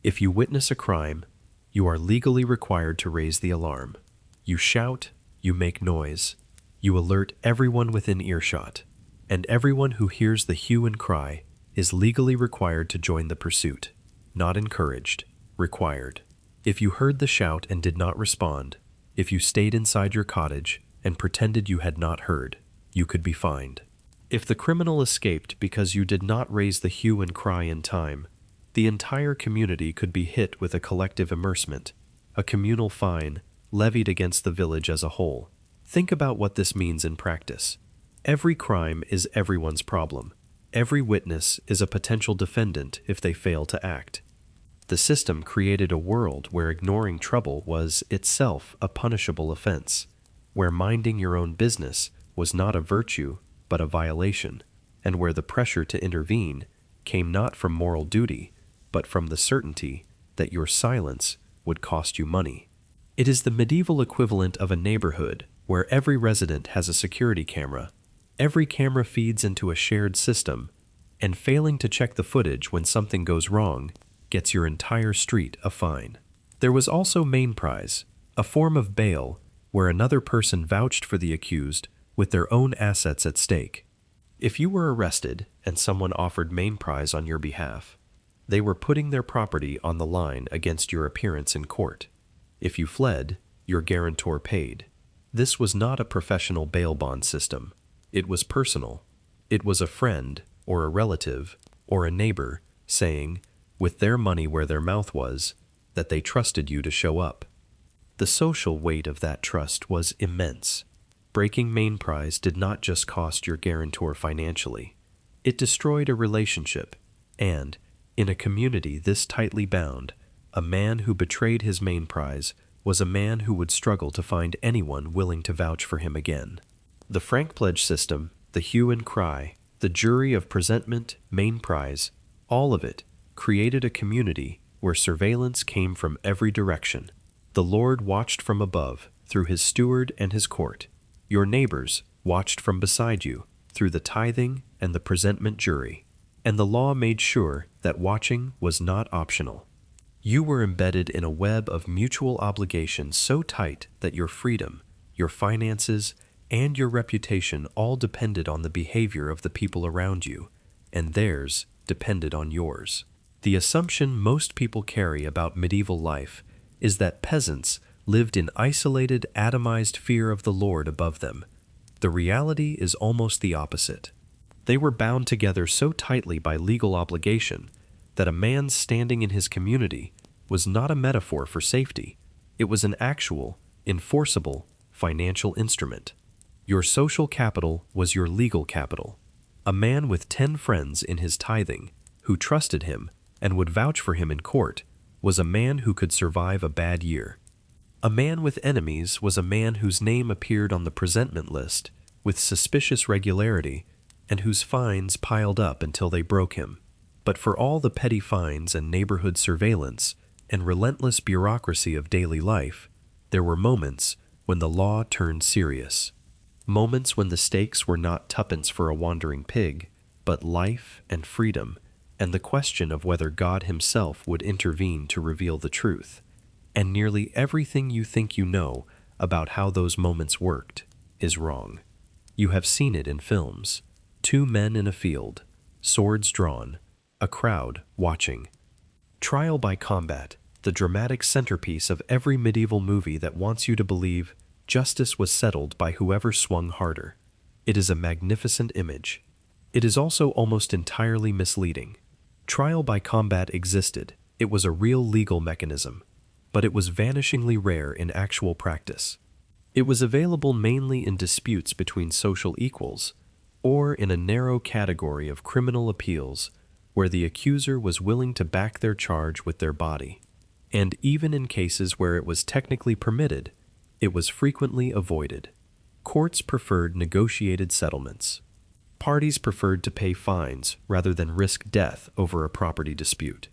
If you witness a crime, you are legally required to raise the alarm. You shout, you make noise, you alert everyone within earshot, and everyone who hears the hue and cry is legally required to join the pursuit. Not encouraged, required. If you heard the shout and did not respond, if you stayed inside your cottage and pretended you had not heard, you could be fined. If the criminal escaped because you did not raise the hue and cry in time, the entire community could be hit with a collective immersement, a communal fine levied against the village as a whole. Think about what this means in practice. Every crime is everyone's problem. Every witness is a potential defendant if they fail to act. The system created a world where ignoring trouble was itself a punishable offense, where minding your own business was not a virtue but a violation, and where the pressure to intervene came not from moral duty, but from the certainty that your silence would cost you money. It is the medieval equivalent of a neighborhood where every resident has a security camera. Every camera feeds into a shared system, and failing to check the footage when something goes wrong gets your entire street a fine. There was also mainprise, a form of bail where another person vouched for the accused with their own assets at stake. If you were arrested and someone offered mainprise on your behalf, they were putting their property on the line against your appearance in court. If you fled, your guarantor paid. This was not a professional bail bond system. It was personal. It was a friend, or a relative, or a neighbor saying, with their money where their mouth was, that they trusted you to show up. The social weight of that trust was immense. Breaking mainprise did not just cost your guarantor financially. It destroyed a relationship, and, in a community this tightly bound, a man who betrayed his mainprise was a man who would struggle to find anyone willing to vouch for him again. The frankpledge system, the hue and cry, the jury of presentment, mainprise, all of it created a community where surveillance came from every direction. The Lord watched from above through his steward and his court. Your neighbors watched from beside you through the tithing and the presentment jury. And the law made sure that watching was not optional. You were embedded in a web of mutual obligation so tight that your freedom, your finances, and your reputation all depended on the behavior of the people around you, and theirs depended on yours. The assumption most people carry about medieval life is that peasants lived in isolated, atomized fear of the Lord above them. The reality is almost the opposite. They were bound together so tightly by legal obligation that a man standing in his community was not a metaphor for safety. It was an actual, enforceable, financial instrument. Your social capital was your legal capital. A man with 10 friends in his tithing, who trusted him and would vouch for him in court, was a man who could survive a bad year. A man with enemies was a man whose name appeared on the presentment list with suspicious regularity and whose fines piled up until they broke him. But for all the petty fines and neighborhood surveillance and relentless bureaucracy of daily life, there were moments when the law turned serious. Moments when the stakes were not tuppence for a wandering pig, but life and freedom, and the question of whether God himself would intervene to reveal the truth. And nearly everything you think you know about how those moments worked is wrong. You have seen it in films. 2 men in a field, swords drawn, a crowd watching. Trial by combat, the dramatic centerpiece of every medieval movie that wants you to believe justice was settled by whoever swung harder. It is a magnificent image. It is also almost entirely misleading. Trial by combat existed. It was a real legal mechanism. but it was vanishingly rare in actual practice. It was available mainly in disputes between social equals, or in a narrow category of criminal appeals where the accuser was willing to back their charge with their body. And even in cases where it was technically permitted, it was frequently avoided. Courts preferred negotiated settlements. Parties preferred to pay fines rather than risk death over a property dispute.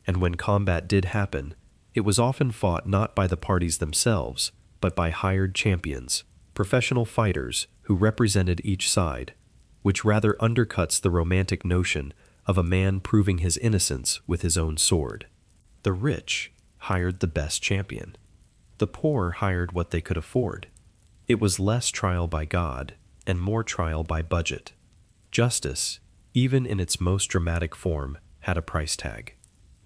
And when combat did happen, it was often fought not by the parties themselves, but by hired champions, professional fighters who represented each side, which rather undercuts the romantic notion of a man proving his innocence with his own sword. The rich hired the best champion. The poor hired what they could afford. It was less trial by God and more trial by budget. Justice, even in its most dramatic form, had a price tag.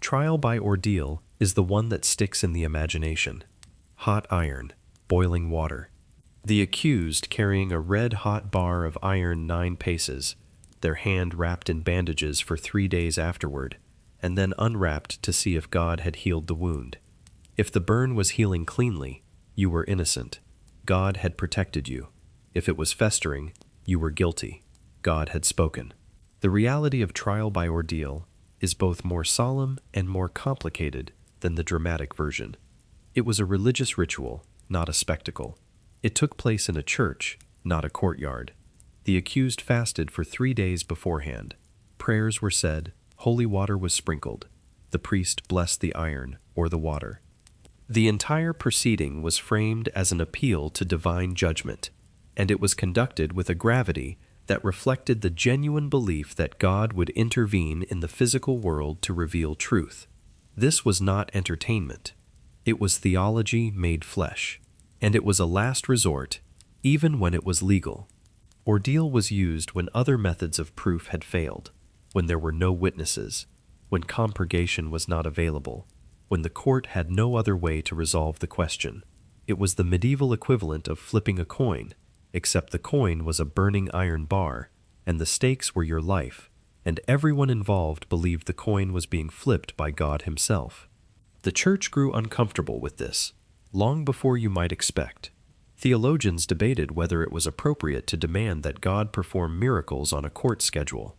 Trial by ordeal is the one that sticks in the imagination. Hot iron, boiling water. The accused carrying a red-hot bar of iron 9 paces, their hand wrapped in bandages for 3 days afterward, and then unwrapped to see if God had healed the wound. If the burn was healing cleanly, you were innocent. God had protected you. If it was festering, you were guilty. God had spoken. The reality of trial by ordeal is both more solemn and more complicated than the dramatic version. It was a religious ritual, not a spectacle. It took place in a church, not a courtyard. The accused fasted for 3 days beforehand. Prayers were said, holy water was sprinkled. The priest blessed the iron or the water. The entire proceeding was framed as an appeal to divine judgment, and it was conducted with a gravity that reflected the genuine belief that God would intervene in the physical world to reveal truth. This was not entertainment. It was theology made flesh, and it was a last resort, even when it was legal. Ordeal was used when other methods of proof had failed, when there were no witnesses, when compurgation was not available, when the court had no other way to resolve the question. It was the medieval equivalent of flipping a coin, except the coin was a burning iron bar, and the stakes were your life, and everyone involved believed the coin was being flipped by God himself. The church grew uncomfortable with this, long before you might expect. Theologians debated whether it was appropriate to demand that God perform miracles on a court schedule.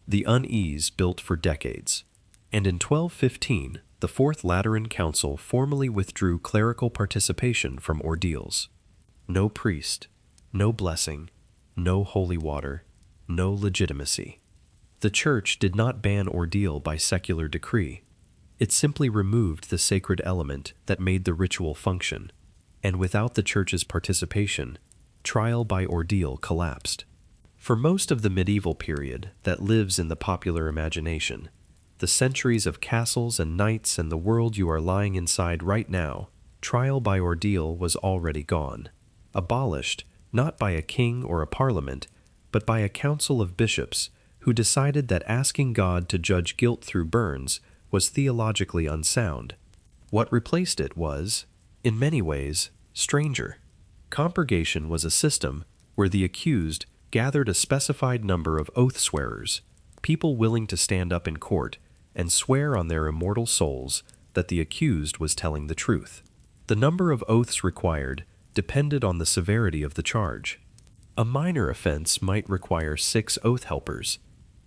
The unease built for decades, and in 1215, the Fourth Lateran Council formally withdrew clerical participation from ordeals. No priest, no blessing, no holy water, no legitimacy. The Church did not ban ordeal by secular decree. It simply removed the sacred element that made the ritual function, and without the Church's participation, trial by ordeal collapsed. For most of the medieval period that lives in the popular imagination, the centuries of castles and knights and the world you are lying inside right now, trial by ordeal was already gone, abolished not by a king or a parliament, but by a council of bishops who decided that asking God to judge guilt through burns was theologically unsound. What replaced it was, in many ways, stranger. Compurgation was a system where the accused gathered a specified number of oath swearers, people willing to stand up in court and swear on their immortal souls that the accused was telling the truth. The number of oaths required depended on the severity of the charge. A minor offense might require 6 oath helpers.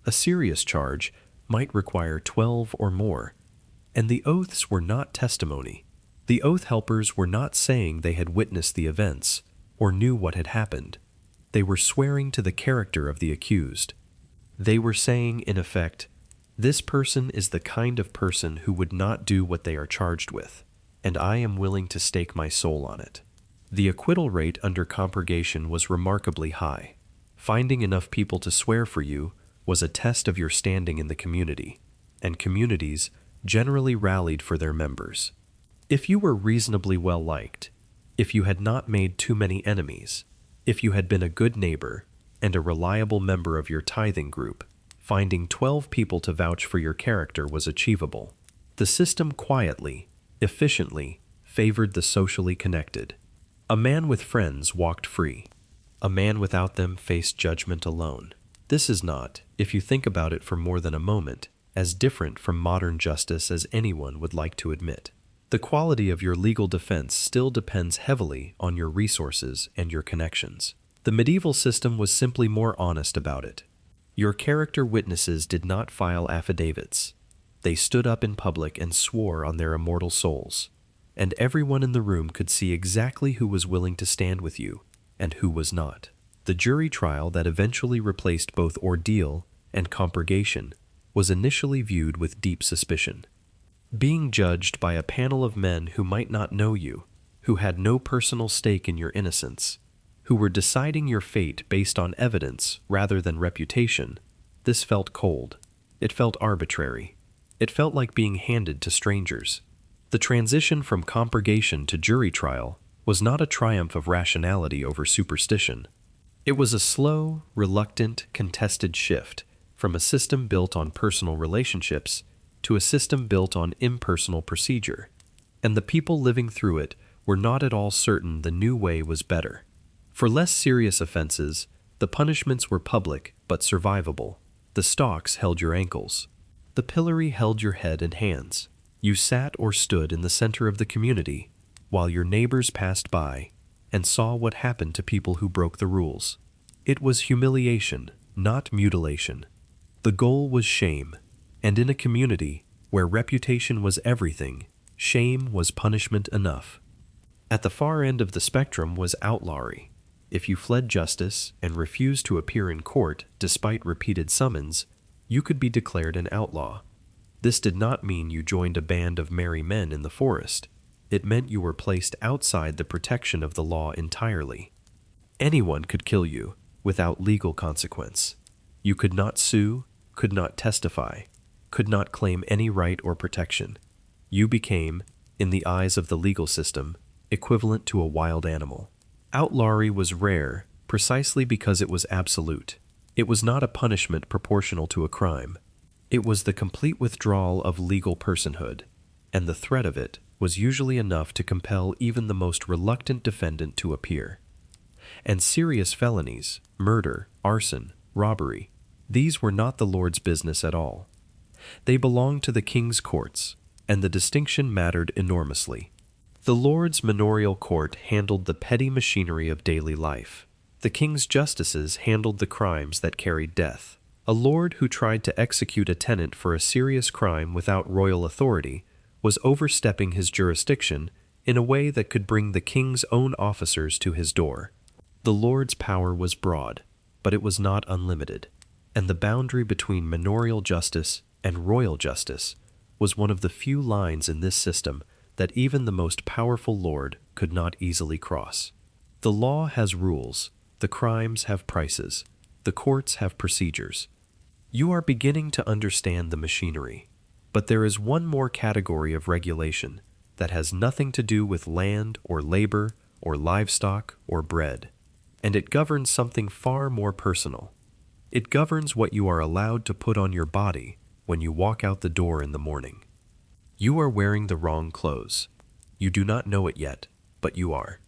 A serious charge might require 12 or more. And the oaths were not testimony. The oath helpers were not saying they had witnessed the events or knew what had happened. They were swearing to the character of the accused. They were saying, in effect, this person is the kind of person who would not do what they are charged with, and I am willing to stake my soul on it. The acquittal rate under compurgation was remarkably high. Finding enough people to swear for you was a test of your standing in the community, and communities generally rallied for their members. If you were reasonably well liked, if you had not made too many enemies, if you had been a good neighbor and a reliable member of your tithing group, finding 12 people to vouch for your character was achievable. The system quietly, efficiently, favored the socially connected. A man with friends walked free. A man without them faced judgment alone. This is not, if you think about it for more than a moment, as different from modern justice as anyone would like to admit. The quality of your legal defense still depends heavily on your resources and your connections. The medieval system was simply more honest about it. Your character witnesses did not file affidavits. They stood up in public and swore on their immortal souls, and everyone in the room could see exactly who was willing to stand with you and who was not. The jury trial that eventually replaced both ordeal and compurgation was initially viewed with deep suspicion. Being judged by a panel of men who might not know you, who had no personal stake in your innocence, who were deciding your fate based on evidence rather than reputation, this felt cold. It felt arbitrary. It felt like being handed to strangers. The transition from compurgation to jury trial was not a triumph of rationality over superstition. It was a slow, reluctant, contested shift from a system built on personal relationships to a system built on impersonal procedure, and the people living through it were not at all certain the new way was better. For less serious offenses, the punishments were public but survivable. The stocks held your ankles. The pillory held your head and hands. You sat or stood in the center of the community while your neighbors passed by and saw what happened to people who broke the rules. It was humiliation, not mutilation. The goal was shame. And in a community where reputation was everything, shame was punishment enough. At the far end of the spectrum was outlawry. If you fled justice and refused to appear in court despite repeated summons, you could be declared an outlaw. This did not mean you joined a band of merry men in the forest. It meant you were placed outside the protection of the law entirely. Anyone could kill you without legal consequence. You could not sue, could not testify, could not claim any right or protection. You became, in the eyes of the legal system, equivalent to a wild animal. Outlawry was rare precisely because it was absolute. It was not a punishment proportional to a crime. It was the complete withdrawal of legal personhood, and the threat of it was usually enough to compel even the most reluctant defendant to appear. And serious felonies, murder, arson, robbery, these were not the Lord's business at all. They belonged to the king's courts, and the distinction mattered enormously. The Lord's manorial court handled the petty machinery of daily life. The king's justices handled the crimes that carried death. A lord who tried to execute a tenant for a serious crime without royal authority was overstepping his jurisdiction in a way that could bring the king's own officers to his door. The Lord's power was broad, but it was not unlimited, and the boundary between manorial justice and royal justice was one of the few lines in this system that even the most powerful lord could not easily cross. The law has rules, the crimes have prices, the courts have procedures. You are beginning to understand the machinery, but there is one more category of regulation that has nothing to do with land or labor or livestock or bread, and it governs something far more personal. It governs what you are allowed to put on your body when you walk out the door in the morning. You are wearing the wrong clothes. You do not know it yet, but you are.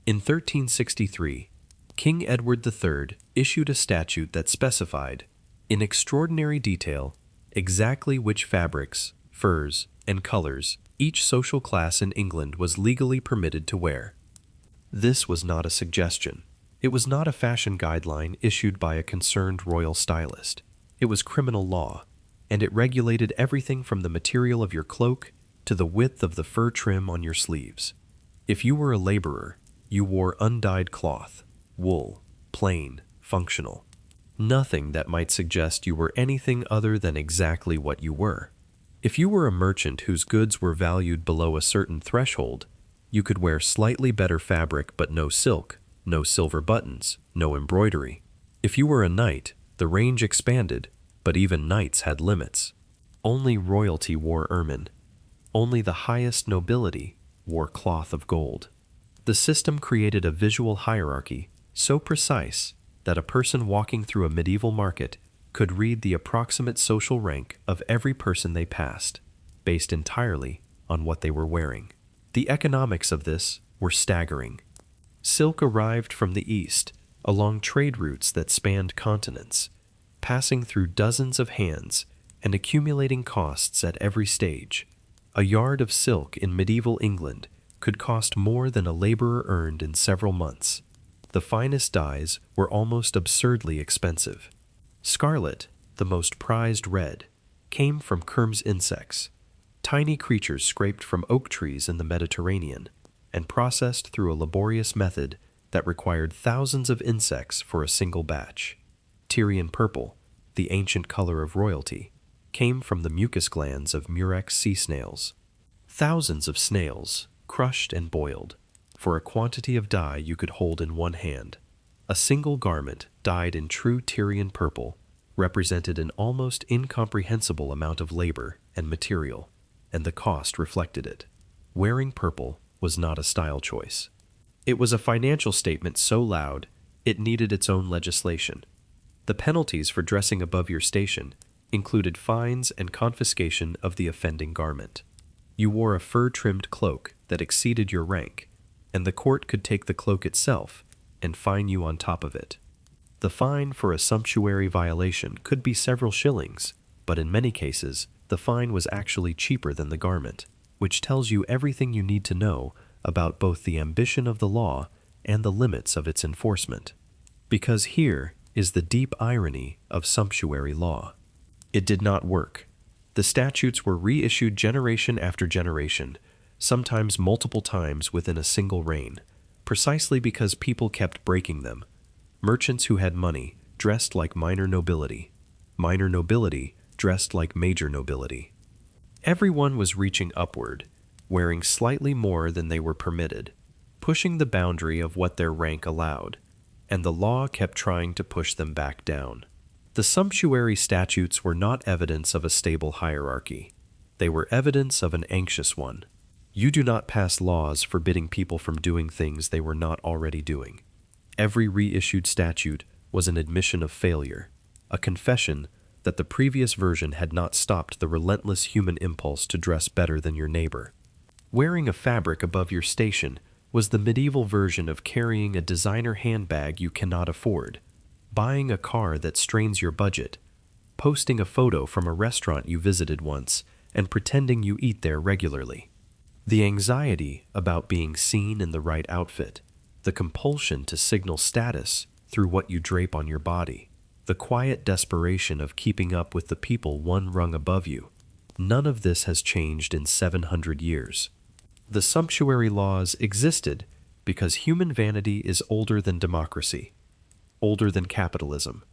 In 1363, King Edward III issued a statute that specified, in extraordinary detail, exactly which fabrics, furs, and colors each social class in England was legally permitted to wear. This was not a suggestion. It was not a fashion guideline issued by a concerned royal stylist. It was criminal law, and it regulated everything from the material of your cloak to the width of the fur trim on your sleeves. If you were a laborer, you wore undyed cloth, wool, plain, functional. Nothing that might suggest you were anything other than exactly what you were. If you were a merchant whose goods were valued below a certain threshold, you could wear slightly better fabric but no silk, no silver buttons, no embroidery. If you were a knight, the range expanded, but even knights had limits. Only royalty wore ermine. Only the highest nobility wore cloth of gold. The system created a visual hierarchy so precise that a person walking through a medieval market could read the approximate social rank of every person they passed, based entirely on what they were wearing. The economics of this were staggering. Silk arrived from the east along trade routes that spanned continents, passing through dozens of hands and accumulating costs at every stage. A yard of silk in medieval England could cost more than a laborer earned in several months. The finest dyes were almost absurdly expensive. Scarlet, the most prized red, came from Kermes insects, tiny creatures scraped from oak trees in the Mediterranean and processed through a laborious method that required thousands of insects for a single batch. Tyrian purple, the ancient color of royalty, came from the mucus glands of murex sea snails. Thousands of snails, crushed and boiled, for a quantity of dye you could hold in one hand. A single garment dyed in true Tyrian purple represented an almost incomprehensible amount of labor and material, and the cost reflected it. Wearing purple was not a style choice. It was a financial statement so loud it needed its own legislation. The penalties for dressing above your station included fines and confiscation of the offending garment. You wore a fur-trimmed cloak that exceeded your rank, and the court could take the cloak itself and fine you on top of it. The fine for a sumptuary violation could be several shillings, but in many cases, the fine was actually cheaper than the garment, which tells you everything you need to know about both the ambition of the law and the limits of its enforcement. Because here is the deep irony of sumptuary law. It did not work. The statutes were reissued generation after generation, sometimes multiple times within a single reign, precisely because people kept breaking them. Merchants who had money dressed like minor nobility dressed like major nobility. Everyone was reaching upward, wearing slightly more than they were permitted, pushing the boundary of what their rank allowed, and the law kept trying to push them back down. The sumptuary statutes were not evidence of a stable hierarchy. They were evidence of an anxious one. You do not pass laws forbidding people from doing things they were not already doing. Every reissued statute was an admission of failure, a confession that the previous version had not stopped the relentless human impulse to dress better than your neighbor. Wearing a fabric above your station was the medieval version of carrying a designer handbag you cannot afford, buying a car that strains your budget, posting a photo from a restaurant you visited once, and pretending you eat there regularly. The anxiety about being seen in the right outfit, the compulsion to signal status through what you drape on your body, the quiet desperation of keeping up with the people one rung above you. None of this has changed in 700 years. The sumptuary laws existed because human vanity is older than democracy, older than capitalism,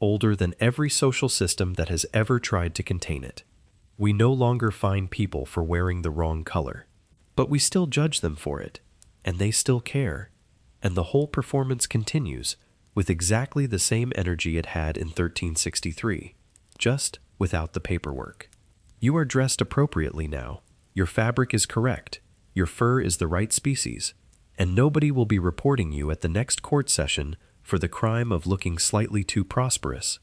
older than every social system that has ever tried to contain it. We no longer fine people for wearing the wrong color, but we still judge them for it, and they still care, and the whole performance continues with exactly the same energy it had in 1363, just without the paperwork. You are dressed appropriately now, your fabric is correct, your fur is the right species, and nobody will be reporting you at the next court session for the crime of looking slightly too prosperous.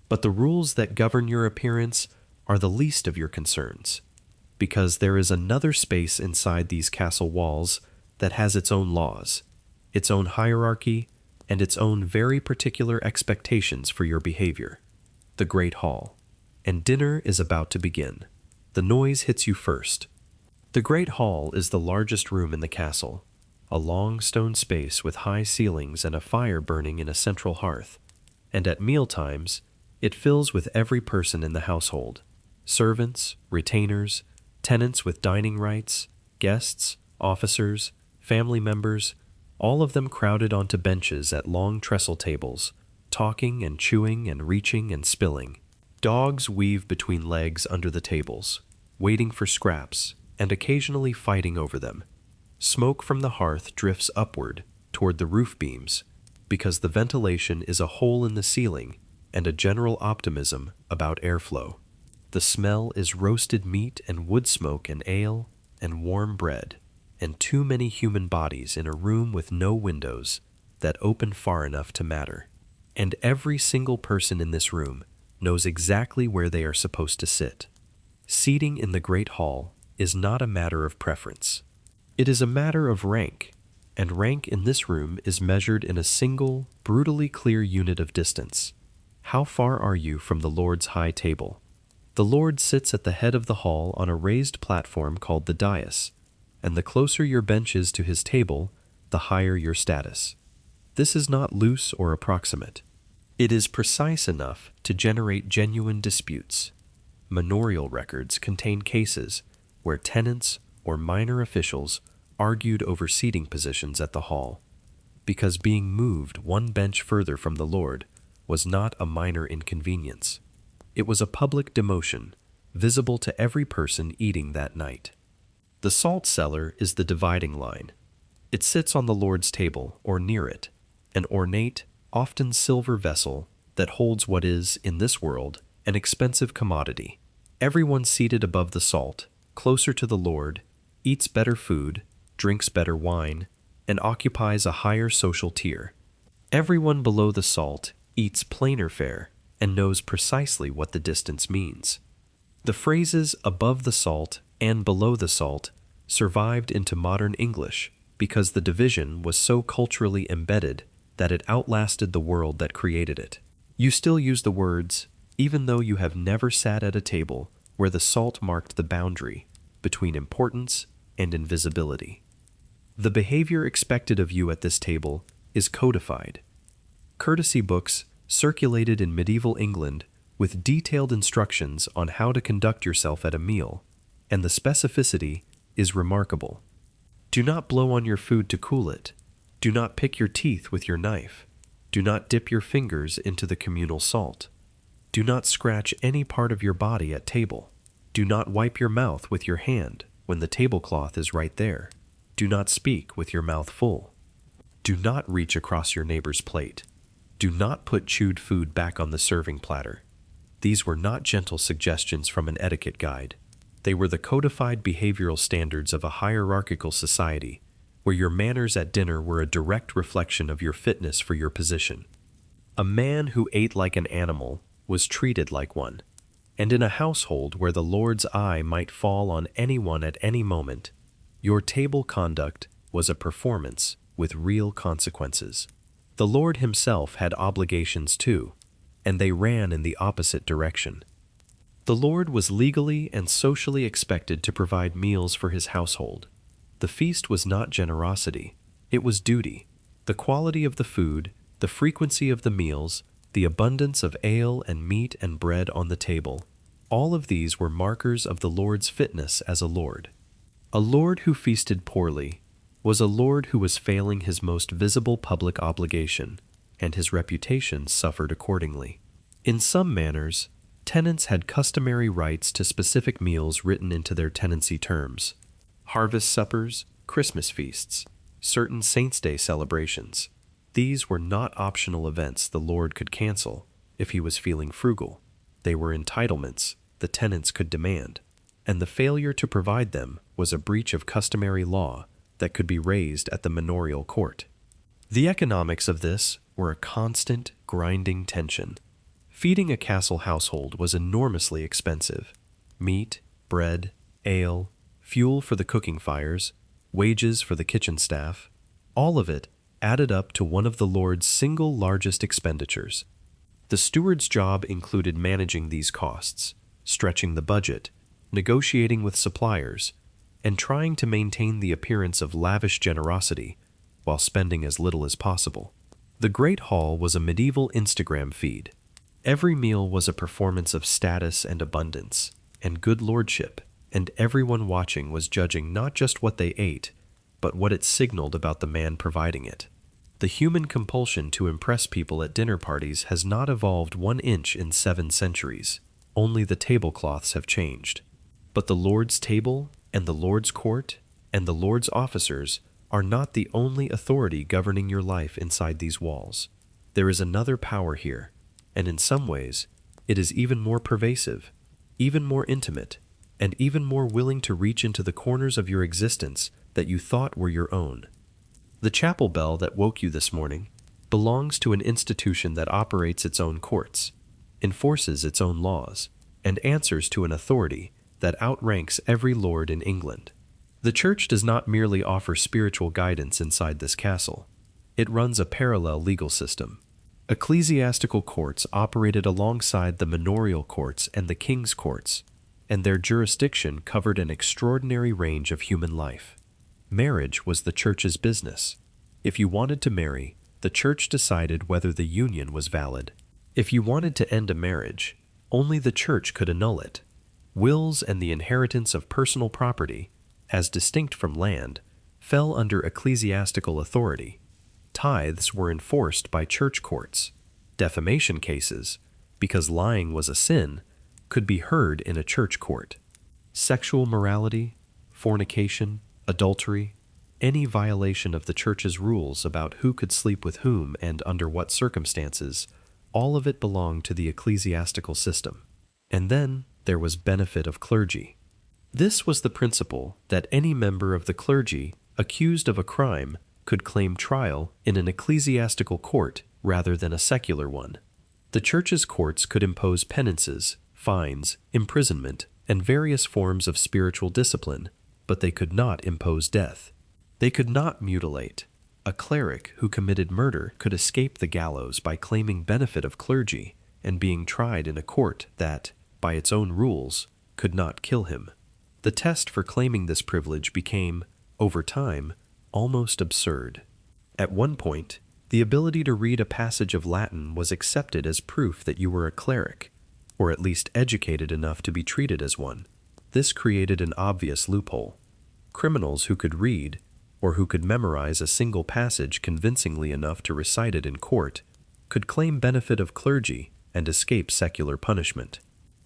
But the rules that govern your appearance are the least of your concerns, because there is another space inside these castle walls that has its own laws, its own hierarchy, and its own very particular expectations for your behavior. The Great Hall. And dinner is about to begin. The noise hits you first. The Great Hall is the largest room in the castle, a long stone space with high ceilings and a fire burning in a central hearth, and at mealtimes, it fills with every person in the household, servants, retainers, tenants with dining rights, guests, officers, family members, all of them crowded onto benches at long trestle tables, talking and chewing and reaching and spilling. Dogs weave between legs under the tables, waiting for scraps, and occasionally fighting over them. Smoke from the hearth drifts upward toward the roof beams because the ventilation is a hole in the ceiling and a general optimism about airflow. The smell is roasted meat and wood smoke and ale and warm bread and too many human bodies in a room with no windows that open far enough to matter. And every single person in this room knows exactly where they are supposed to sit. Seating in the Great Hall is not a matter of preference. It is a matter of rank, and rank in this room is measured in a single, brutally clear unit of distance. How far are you from the Lord's high table? The Lord sits at the head of the hall on a raised platform called the dais, and the closer your bench is to his table, the higher your status. This is not loose or approximate. It is precise enough to generate genuine disputes. Manorial records contain cases where tenants or minor officials argued over seating positions at the hall, because being moved one bench further from the Lord was not a minor inconvenience. It was a public demotion, visible to every person eating that night. The salt cellar is the dividing line. It sits on the Lord's table or near it, an ornate, often silver vessel that holds what is, in this world, an expensive commodity. Everyone seated above the salt, closer to the Lord, eats better food, drinks better wine, and occupies a higher social tier. Everyone below the salt eats plainer fare and knows precisely what the distance means. The phrases above the salt and below the salt survived into modern English because the division was so culturally embedded that it outlasted the world that created it. You still use the words, even though you have never sat at a table where the salt marked the boundary between importance and invisibility. The behavior expected of you at this table is codified. Courtesy books circulated in medieval England with detailed instructions on how to conduct yourself at a meal, and the specificity is remarkable. Do not blow on your food to cool it. Do not pick your teeth with your knife. Do not dip your fingers into the communal salt. Do not scratch any part of your body at table. Do not wipe your mouth with your hand when the tablecloth is right there. Do not speak with your mouth full. Do not reach across your neighbor's plate. Do not put chewed food back on the serving platter. These were not gentle suggestions from an etiquette guide. They were the codified behavioral standards of a hierarchical society, where your manners at dinner were a direct reflection of your fitness for your position. A man who ate like an animal was treated like one, and in a household where the Lord's eye might fall on anyone at any moment, your table conduct was a performance with real consequences. The Lord himself had obligations too, and they ran in the opposite direction. The Lord was legally and socially expected to provide meals for his household. The feast was not generosity, it was duty. The quality of the food, the frequency of the meals, the abundance of ale and meat and bread on the table, all of these were markers of the Lord's fitness as a Lord. A Lord who feasted poorly was a Lord who was failing his most visible public obligation, and his reputation suffered accordingly. In some manors, tenants had customary rights to specific meals written into their tenancy terms: harvest suppers, Christmas feasts, certain Saints' Day celebrations. These were not optional events the Lord could cancel if he was feeling frugal. They were entitlements the tenants could demand, and the failure to provide them was a breach of customary law that could be raised at the manorial court. The economics of this were a constant, grinding tension. Feeding a castle household was enormously expensive. Meat, bread, ale, fuel for the cooking fires, wages for the kitchen staff, all of it added up to one of the Lord's single largest expenditures. The steward's job included managing these costs, stretching the budget, negotiating with suppliers, and trying to maintain the appearance of lavish generosity while spending as little as possible. The Great Hall was a medieval Instagram feed. Every meal was a performance of status and abundance and good lordship, and everyone watching was judging not just what they ate, but what it signaled about the man providing it. The human compulsion to impress people at dinner parties has not evolved 1 inch in 7 centuries. Only the tablecloths have changed. But the Lord's table and the Lord's court and the Lord's officers are not the only authority governing your life inside these walls. There is another power here, and in some ways, it is even more pervasive, even more intimate, and even more willing to reach into the corners of your existence that you thought were your own. The chapel bell that woke you this morning belongs to an institution that operates its own courts, enforces its own laws, and answers to an authority that outranks every lord in England. The church does not merely offer spiritual guidance inside this castle. It runs a parallel legal system. Ecclesiastical courts operated alongside the manorial courts and the king's courts, and their jurisdiction covered an extraordinary range of human life. Marriage was the church's business. If you wanted to marry, the church decided whether the union was valid. If you wanted to end a marriage, only the church could annul it. Wills and the inheritance of personal property, as distinct from land, fell under ecclesiastical authority. Tithes were enforced by church courts. Defamation cases, because lying was a sin, could be heard in a church court. Sexual morality, fornication, adultery, any violation of the church's rules about who could sleep with whom and under what circumstances, all of it belonged to the ecclesiastical system. And then there was benefit of clergy. This was the principle that any member of the clergy accused of a crime could claim trial in an ecclesiastical court rather than a secular one. The church's courts could impose penances, fines, imprisonment, and various forms of spiritual discipline, but they could not impose death. They could not mutilate. A cleric who committed murder could escape the gallows by claiming benefit of clergy and being tried in a court that, by its own rules, could not kill him. The test for claiming this privilege became, over time, almost absurd. At one point, the ability to read a passage of Latin was accepted as proof that you were a cleric, or at least educated enough to be treated as one. This created an obvious loophole. Criminals who could read, or who could memorize a single passage convincingly enough to recite it in court, could claim benefit of clergy and escape secular punishment.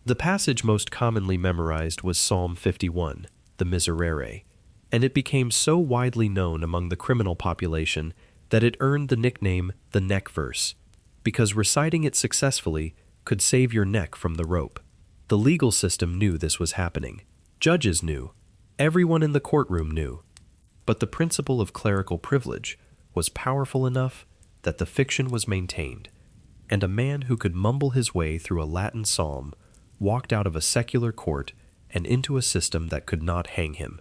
The passage most commonly memorized was Psalm 51, the Miserere, and it became so widely known among the criminal population that it earned the nickname the neck verse, because reciting it successfully could save your neck from the rope. The legal system knew this was happening. Judges knew. Everyone in the courtroom knew. But the principle of clerical privilege was powerful enough that the fiction was maintained, and a man who could mumble his way through a Latin psalm walked out of a secular court and into a system that could not hang him.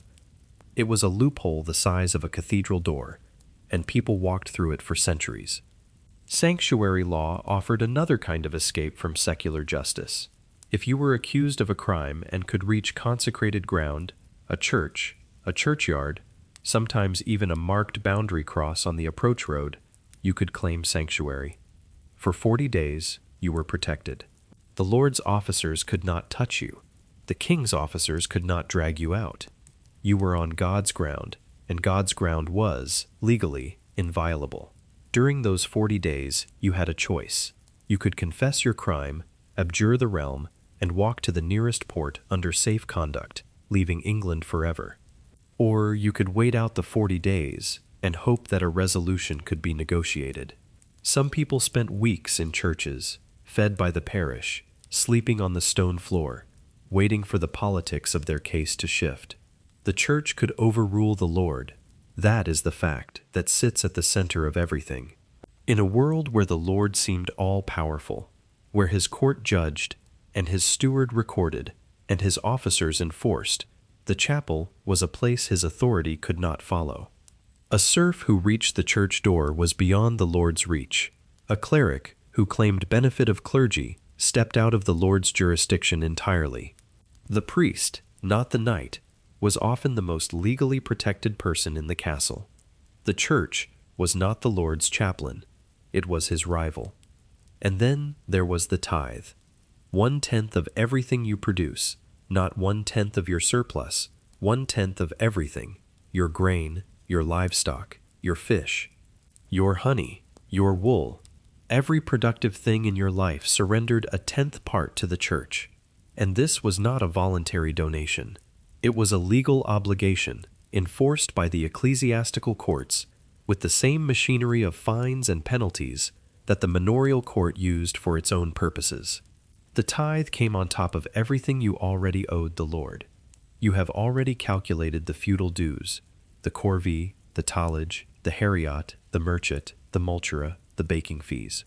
It was a loophole the size of a cathedral door, and people walked through it for centuries. Sanctuary law offered another kind of escape from secular justice. If you were accused of a crime and could reach consecrated ground, a church, a churchyard, sometimes even a marked boundary cross on the approach road, you could claim sanctuary. For 40 days, you were protected. The Lord's officers could not touch you. The king's officers could not drag you out. You were on God's ground, and God's ground was, legally, inviolable. During those 40 days, you had a choice. You could confess your crime, abjure the realm, and walk to the nearest port under safe conduct, leaving England forever. Or you could wait out the 40 days and hope that a resolution could be negotiated. Some people spent weeks in churches, fed by the parish, sleeping on the stone floor, waiting for the politics of their case to shift. The church could overrule the Lord. That is the fact that sits at the center of everything. In a world where the Lord seemed all-powerful, where his court judged, and his steward recorded, and his officers enforced, the chapel was a place his authority could not follow. A serf who reached the church door was beyond the Lord's reach. A cleric who claimed benefit of clergy stepped out of the Lord's jurisdiction entirely. The priest, not the knight, was often the most legally protected person in the castle. The church was not the Lord's chaplain, it was his rival. And then there was the tithe. 1/10 of everything you produce, not 1/10 of your surplus, 1/10 of everything, your grain, your livestock, your fish, your honey, your wool, every productive thing in your life surrendered a 10th part to the church. And this was not a voluntary donation. It was a legal obligation, enforced by the ecclesiastical courts, with the same machinery of fines and penalties that the manorial court used for its own purposes. The tithe came on top of everything you already owed the Lord. You have already calculated the feudal dues, the corvée, the tallage, the heriot, the merchet, the multura, the baking fees.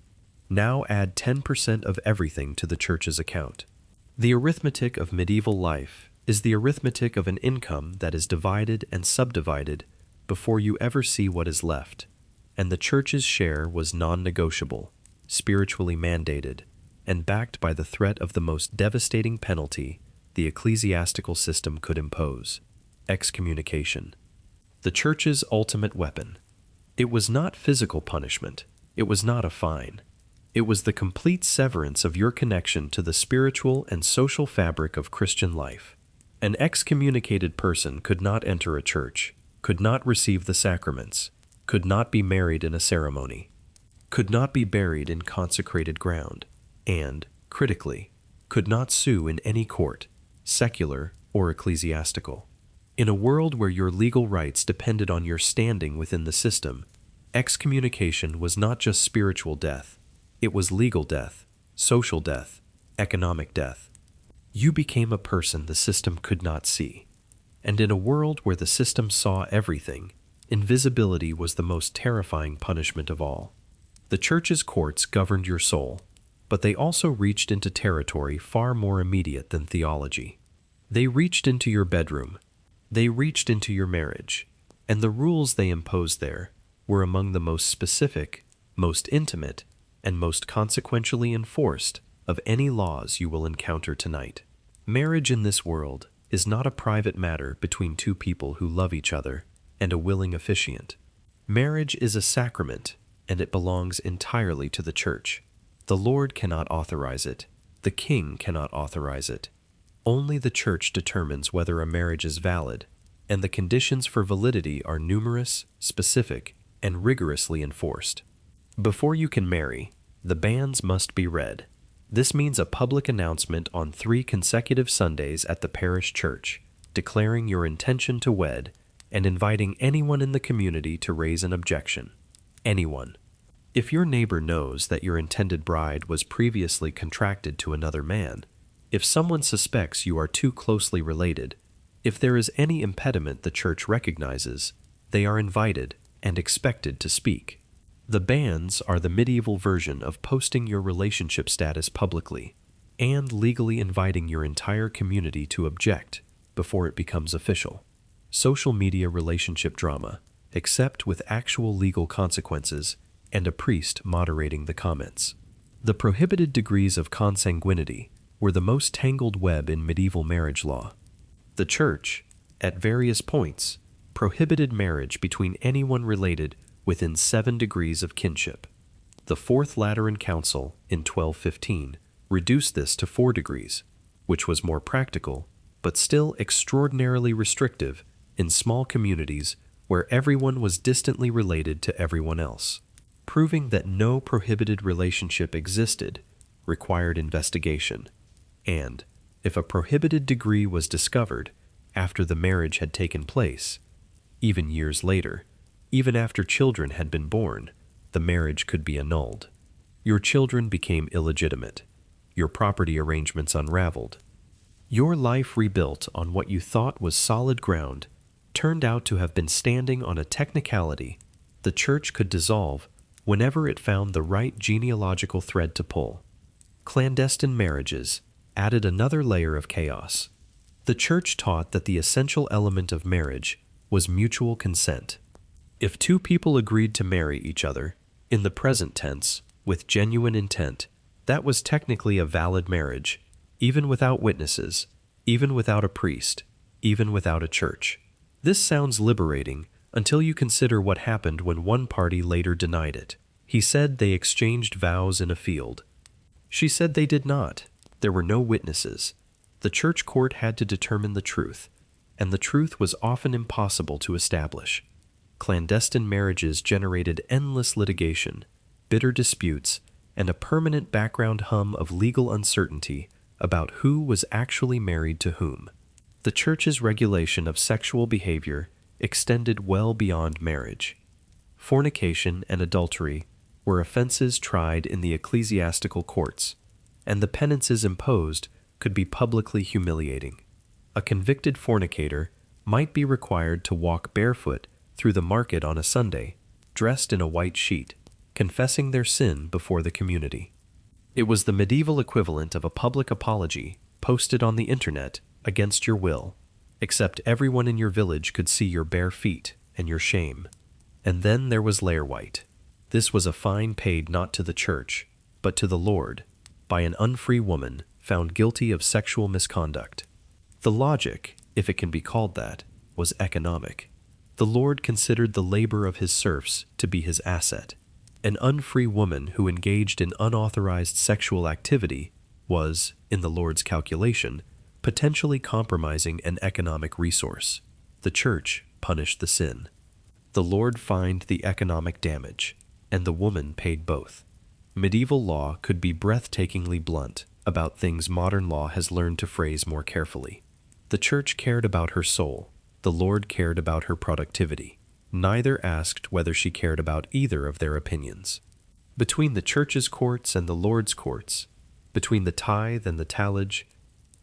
Now add 10% of everything to the church's account. The arithmetic of medieval life is the arithmetic of an income that is divided and subdivided before you ever see what is left, and the church's share was non-negotiable. spiritually mandated, and backed by the threat of the most devastating penalty the ecclesiastical system could impose: excommunication. The Church's ultimate weapon. It was not physical punishment. It was not a fine. It was the complete severance of your connection to the spiritual and social fabric of Christian life. An excommunicated person could not enter a church, could not receive the sacraments, could not be married in a ceremony, could not be buried in consecrated ground, and, critically, could not sue in any court, secular or ecclesiastical. In a world where your legal rights depended on your standing within the system, excommunication was not just spiritual death, it was legal death, social death, economic death. You became a person the system could not see. And in a world where the system saw everything, invisibility was the most terrifying punishment of all. The Church's courts governed your soul, but they also reached into territory far more immediate than theology. They reached into your bedroom. They reached into your marriage, and the rules they imposed there were among the most specific, most intimate, and most consequentially enforced of any laws you will encounter tonight. Marriage in this world is not a private matter between two people who love each other and a willing officiant. Marriage is a sacrament, and it belongs entirely to the Church. The Lord cannot authorize it. The King cannot authorize it. Only the Church determines whether a marriage is valid, and the conditions for validity are numerous, specific, and rigorously enforced. Before you can marry, the banns must be read. This means a public announcement on 3 consecutive Sundays at the parish church, declaring your intention to wed and inviting anyone in the community to raise an objection. Anyone. If your neighbor knows that your intended bride was previously contracted to another man, if someone suspects you are too closely related, if there is any impediment the Church recognizes, they are invited and expected to speak. The banns are the medieval version of posting your relationship status publicly and legally inviting your entire community to object before it becomes official. Social media relationship drama, except with actual legal consequences and a priest moderating the comments. The prohibited degrees of consanguinity were the most tangled web in medieval marriage law. The Church, at various points, prohibited marriage between anyone related within 7 degrees of kinship. The Fourth Lateran Council in 1215 reduced this to 4 degrees, which was more practical, but still extraordinarily restrictive in small communities where everyone was distantly related to everyone else. Proving that no prohibited relationship existed required investigation, and, if a prohibited degree was discovered after the marriage had taken place, even years later, even after children had been born, the marriage could be annulled. Your children became illegitimate. Your property arrangements unraveled. Your life rebuilt on what you thought was solid ground turned out to have been standing on a technicality the Church could dissolve whenever it found the right genealogical thread to pull. Clandestine marriages added another layer of chaos. The Church taught that the essential element of marriage was mutual consent. If 2 people agreed to marry each other, in the present tense, with genuine intent, that was technically a valid marriage, even without witnesses, even without a priest, even without a church. This sounds liberating until you consider what happened when one party later denied it. He said they exchanged vows in a field. She said they did not. There were no witnesses. The church court had to determine the truth, and the truth was often impossible to establish. Clandestine marriages generated endless litigation, bitter disputes, and a permanent background hum of legal uncertainty about who was actually married to whom. The Church's regulation of sexual behavior extended well beyond marriage. Fornication and adultery were offenses tried in the ecclesiastical courts, and the penances imposed could be publicly humiliating. A convicted fornicator might be required to walk barefoot through the market on a Sunday, dressed in a white sheet, confessing their sin before the community. It was the medieval equivalent of a public apology posted on the internet against your will, except everyone in your village could see your bare feet and your shame. And then there was layer white. This was a fine paid not to the church, but to the Lord, by an unfree woman found guilty of sexual misconduct. The logic, if it can be called that, was economic. The Lord considered the labor of his serfs to be his asset. An unfree woman who engaged in unauthorized sexual activity was, in the Lord's calculation, potentially compromising an economic resource. The church punished the sin. The Lord fined the economic damage, and the woman paid both. Medieval law could be breathtakingly blunt about things modern law has learned to phrase more carefully. The church cared about her soul. The Lord cared about her productivity. Neither asked whether she cared about either of their opinions. Between the church's courts and the Lord's courts, between the tithe and the tallage,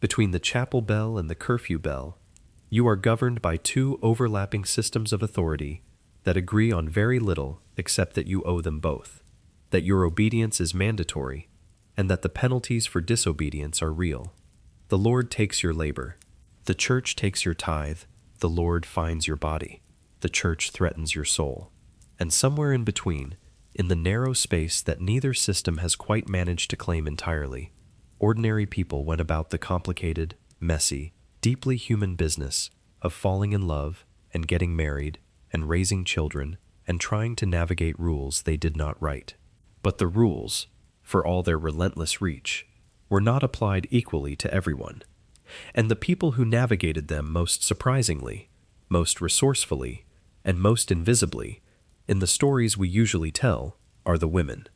between the chapel bell and the curfew bell, you are governed by two overlapping systems of authority that agree on very little except that you owe them both, that your obedience is mandatory, and that the penalties for disobedience are real. The Lord takes your labor. The church takes your tithe. The Lord fines your body. The church threatens your soul. And somewhere in between, in the narrow space that neither system has quite managed to claim entirely, ordinary people went about the complicated, messy, deeply human business of falling in love and getting married and raising children and trying to navigate rules they did not write. But the rules, for all their relentless reach, were not applied equally to everyone. And the people who navigated them most surprisingly, most resourcefully, and most invisibly, in the stories we usually tell, are the women.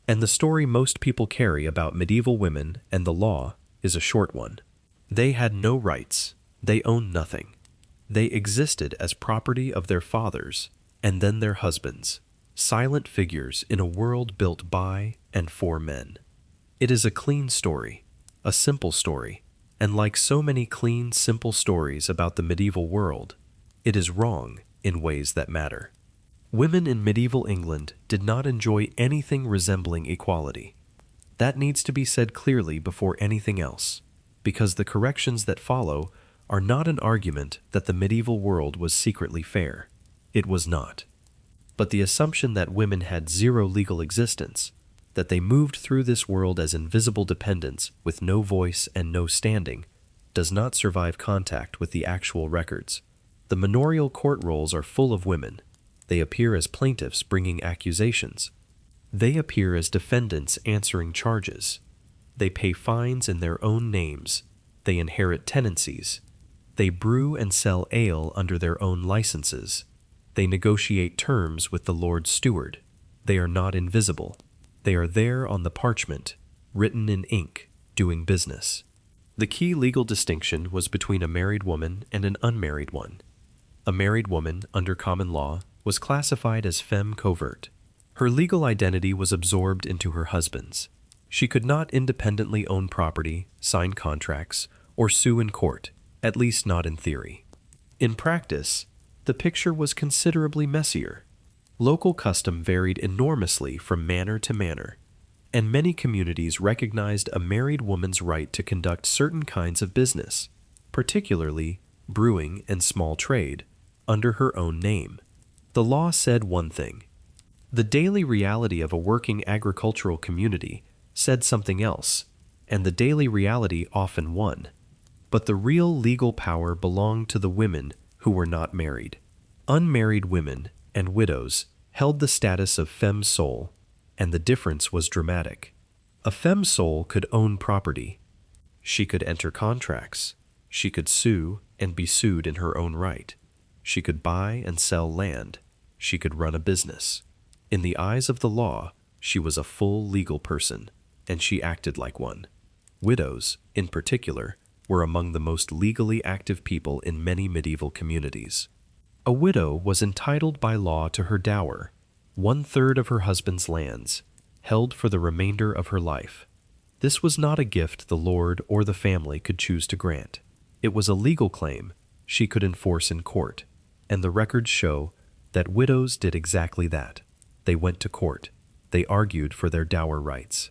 And the story most people carry about medieval women and the law is a short one. They had no rights. They owned nothing. They existed as property of their fathers and then their husbands, silent figures in a world built by and for men. It is a clean story, a simple story, and like so many clean, simple stories about the medieval world, it is wrong in ways that matter. Women in medieval England did not enjoy anything resembling equality. That needs to be said clearly before anything else, because the corrections that follow are not an argument that the medieval world was secretly fair. It was not. But the assumption that women had zero legal existence, that they moved through this world as invisible dependents with no voice and no standing, does not survive contact with the actual records. The manorial court rolls are full of women. They appear as plaintiffs bringing accusations. They appear as defendants answering charges. They pay fines in their own names. They inherit tenancies. They brew and sell ale under their own licenses. They negotiate terms with the Lord's steward. They are not invisible. They are there on the parchment, written in ink, doing business. The key legal distinction was between a married woman and an unmarried one. A married woman, under common law, was classified as femme covert. Her legal identity was absorbed into her husband's. She could not independently own property, sign contracts, or sue in court, at least not in theory. In practice, the picture was considerably messier. Local custom varied enormously from manor to manor, and many communities recognized a married woman's right to conduct certain kinds of business, particularly brewing and small trade, under her own name. The law said one thing. The daily reality of a working agricultural community said something else, and the daily reality often won. But the real legal power belonged to the women who were not married. Unmarried women and widows held the status of femme sole, and the difference was dramatic. A femme sole could own property. She could enter contracts. She could sue and be sued in her own right. She could buy and sell land. She could run a business. In the eyes of the law, she was a full legal person, and she acted like one. Widows, in particular, were among the most legally active people in many medieval communities. A widow was entitled by law to her dower, 1/3 of her husband's lands, held for the remainder of her life. This was not a gift the Lord or the family could choose to grant. It was a legal claim she could enforce in court, and the records show that widows did exactly that. They went to court. They argued for their dower rights.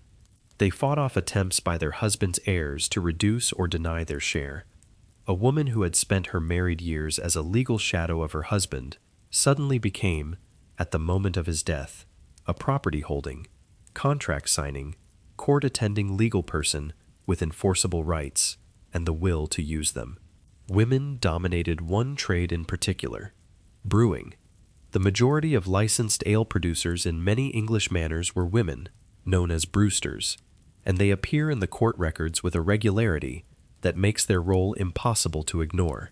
They fought off attempts by their husband's heirs to reduce or deny their share. A woman who had spent her married years as a legal shadow of her husband suddenly became, at the moment of his death, a property holding, contract signing, court-attending legal person with enforceable rights and the will to use them. Women dominated one trade in particular, brewing. The majority of licensed ale producers in many English manors were women, known as brewsters, and they appear in the court records with a regularity that makes their role impossible to ignore.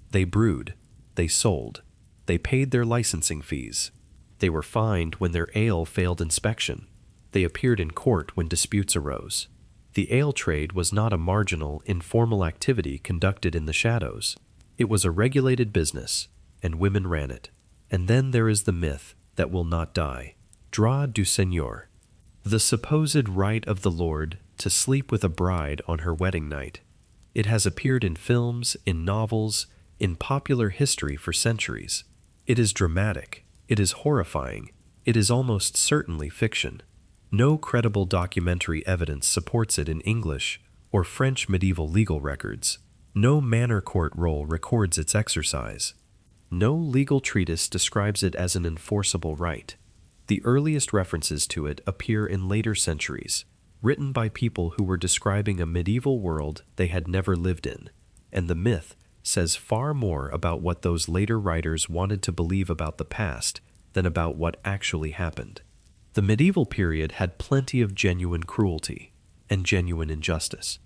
They brewed, they sold, they paid their licensing fees. They were fined when their ale failed inspection. They appeared in court when disputes arose. The ale trade was not a marginal, informal activity conducted in the shadows. It was a regulated business, and women ran it. And then there is the myth that will not die, droit du seigneur, the supposed right of the Lord to sleep with a bride on her wedding night. It has appeared in films, in novels, in popular history for centuries. It is dramatic, it is horrifying, it is almost certainly fiction. No credible documentary evidence supports it in English or French medieval legal records. No manor court roll records its exercise. No legal treatise describes it as an enforceable right. The earliest references to it appear in later centuries, written by people who were describing a medieval world they had never lived in, and the myth says far more about what those later writers wanted to believe about the past than about what actually happened. The medieval period had plenty of genuine cruelty and genuine injustice.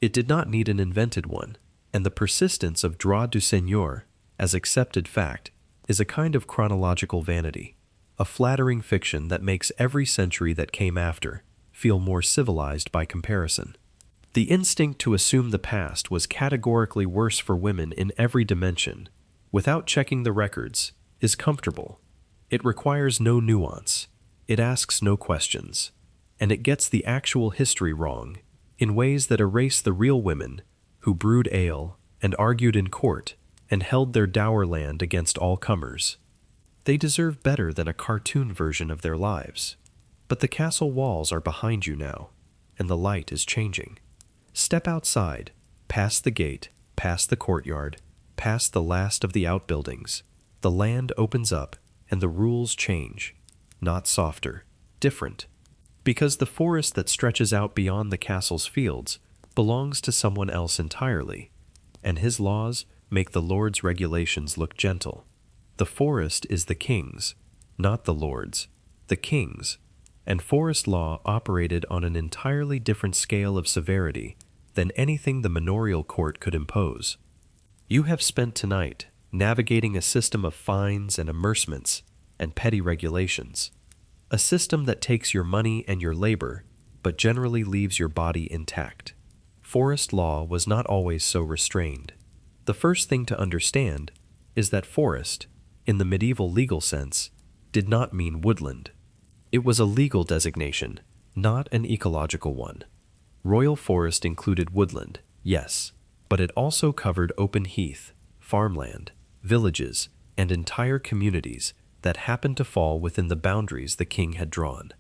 It did not need an invented one, and the persistence of droit du seigneur as accepted fact is a kind of chronological vanity, a flattering fiction that makes every century that came after feel more civilized by comparison. The instinct to assume the past was categorically worse for women in every dimension, without checking the records, is comfortable. It requires no nuance. It asks no questions, and it gets the actual history wrong in ways that erase the real women who brewed ale and argued in court and held their dower land against all comers. They deserve better than a cartoon version of their lives. But the castle walls are behind you now, and the light is changing. Step outside, past the gate, past the courtyard, past the last of the outbuildings. The land opens up, and the rules change. Not softer, different. Because the forest that stretches out beyond the castle's fields belongs to someone else entirely, and his laws make the Lord's regulations look gentle. The forest is the king's, not the Lord's, the king's, and forest law operated on an entirely different scale of severity than anything the manorial court could impose. You have spent tonight navigating a system of fines and amercements and petty regulations, a system that takes your money and your labor, but generally leaves your body intact. Forest law was not always so restrained. The first thing to understand is that forest, in the medieval legal sense, did not mean woodland. It was a legal designation, not an ecological one. Royal forest included woodland, yes, but it also covered open heath, farmland, villages, and entire communities that happened to fall within the boundaries the king had drawn.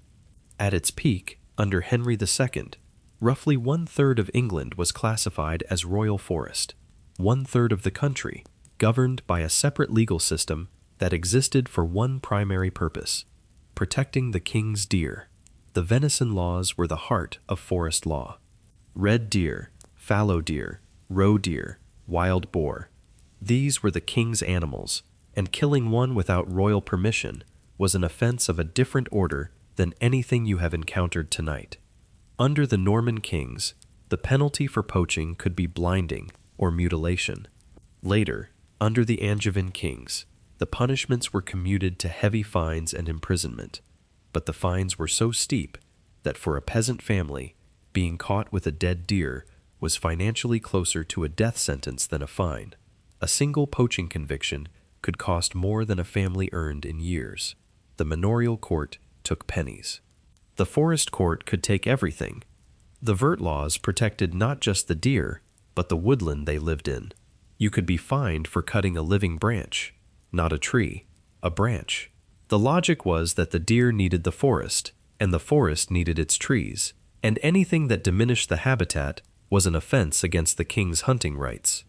At its peak, under Henry II, roughly 1/3 of England was classified as royal forest, 1/3 of the country governed by a separate legal system that existed for one primary purpose: protecting the king's deer. The venison laws were the heart of forest law. Red deer, fallow deer, roe deer, wild boar. These were the king's animals, and killing one without royal permission was an offense of a different order than anything you have encountered tonight. Under the Norman kings, the penalty for poaching could be blinding or mutilation. Later, under the Angevin kings, the punishments were commuted to heavy fines and imprisonment, but the fines were so steep that for a peasant family, being caught with a dead deer was financially closer to a death sentence than a fine. A single poaching conviction could cost more than a family earned in years. The manorial court took pennies. The forest court could take everything. The vert laws protected not just the deer, but the woodland they lived in. You could be fined for cutting a living branch, not a tree, a branch. The logic was that the deer needed the forest, and the forest needed its trees, and anything that diminished the habitat was an offense against the king's hunting rights.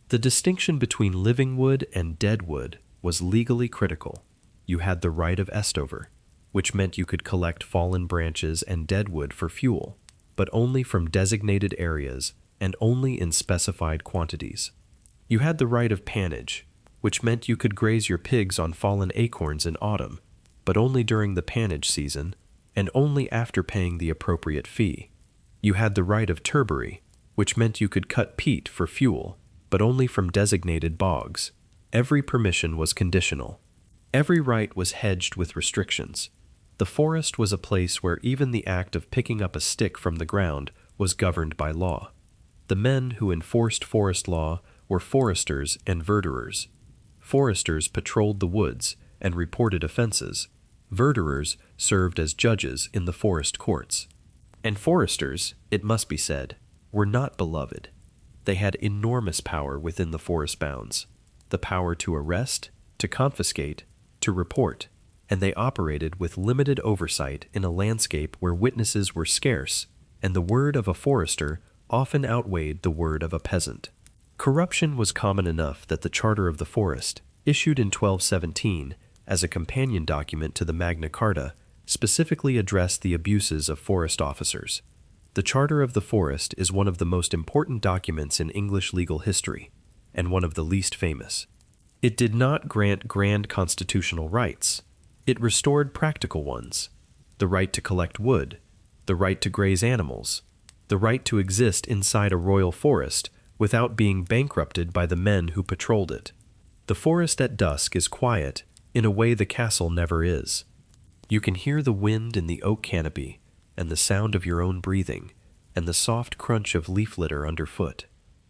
The distinction between living wood and dead wood was legally critical. You had the right of estover, which meant you could collect fallen branches and dead wood for fuel. but only from designated areas and only in specified quantities. You had the right of pannage, which meant you could graze your pigs on fallen acorns in autumn, but only during the pannage season, and only after paying the appropriate fee. You had the right of turbary, which meant you could cut peat for fuel, but only from designated bogs. Every permission was conditional. Every right was hedged with restrictions. The forest was a place where even the act of picking up a stick from the ground was governed by law. The men who enforced forest law were foresters and verderers. Foresters patrolled the woods and reported offenses. Verderers served as judges in the forest courts. And foresters, it must be said, were not beloved. They had enormous power within the forest bounds, the power to arrest, to confiscate, to report, and they operated with limited oversight in a landscape where witnesses were scarce, and the word of a forester often outweighed the word of a peasant. Corruption was common enough that the Charter of the Forest, issued in 1217 as a companion document to the Magna Carta, specifically addressed the abuses of forest officers. The Charter of the Forest is one of the most important documents in English legal history, and one of the least famous. It did not grant grand constitutional rights. It restored practical ones: the right to collect wood, the right to graze animals, the right to exist inside a royal forest without being bankrupted by the men who patrolled it. The forest at dusk is quiet in a way the castle never is. You can hear the wind in the oak canopy, and the sound of your own breathing, and the soft crunch of leaf litter underfoot.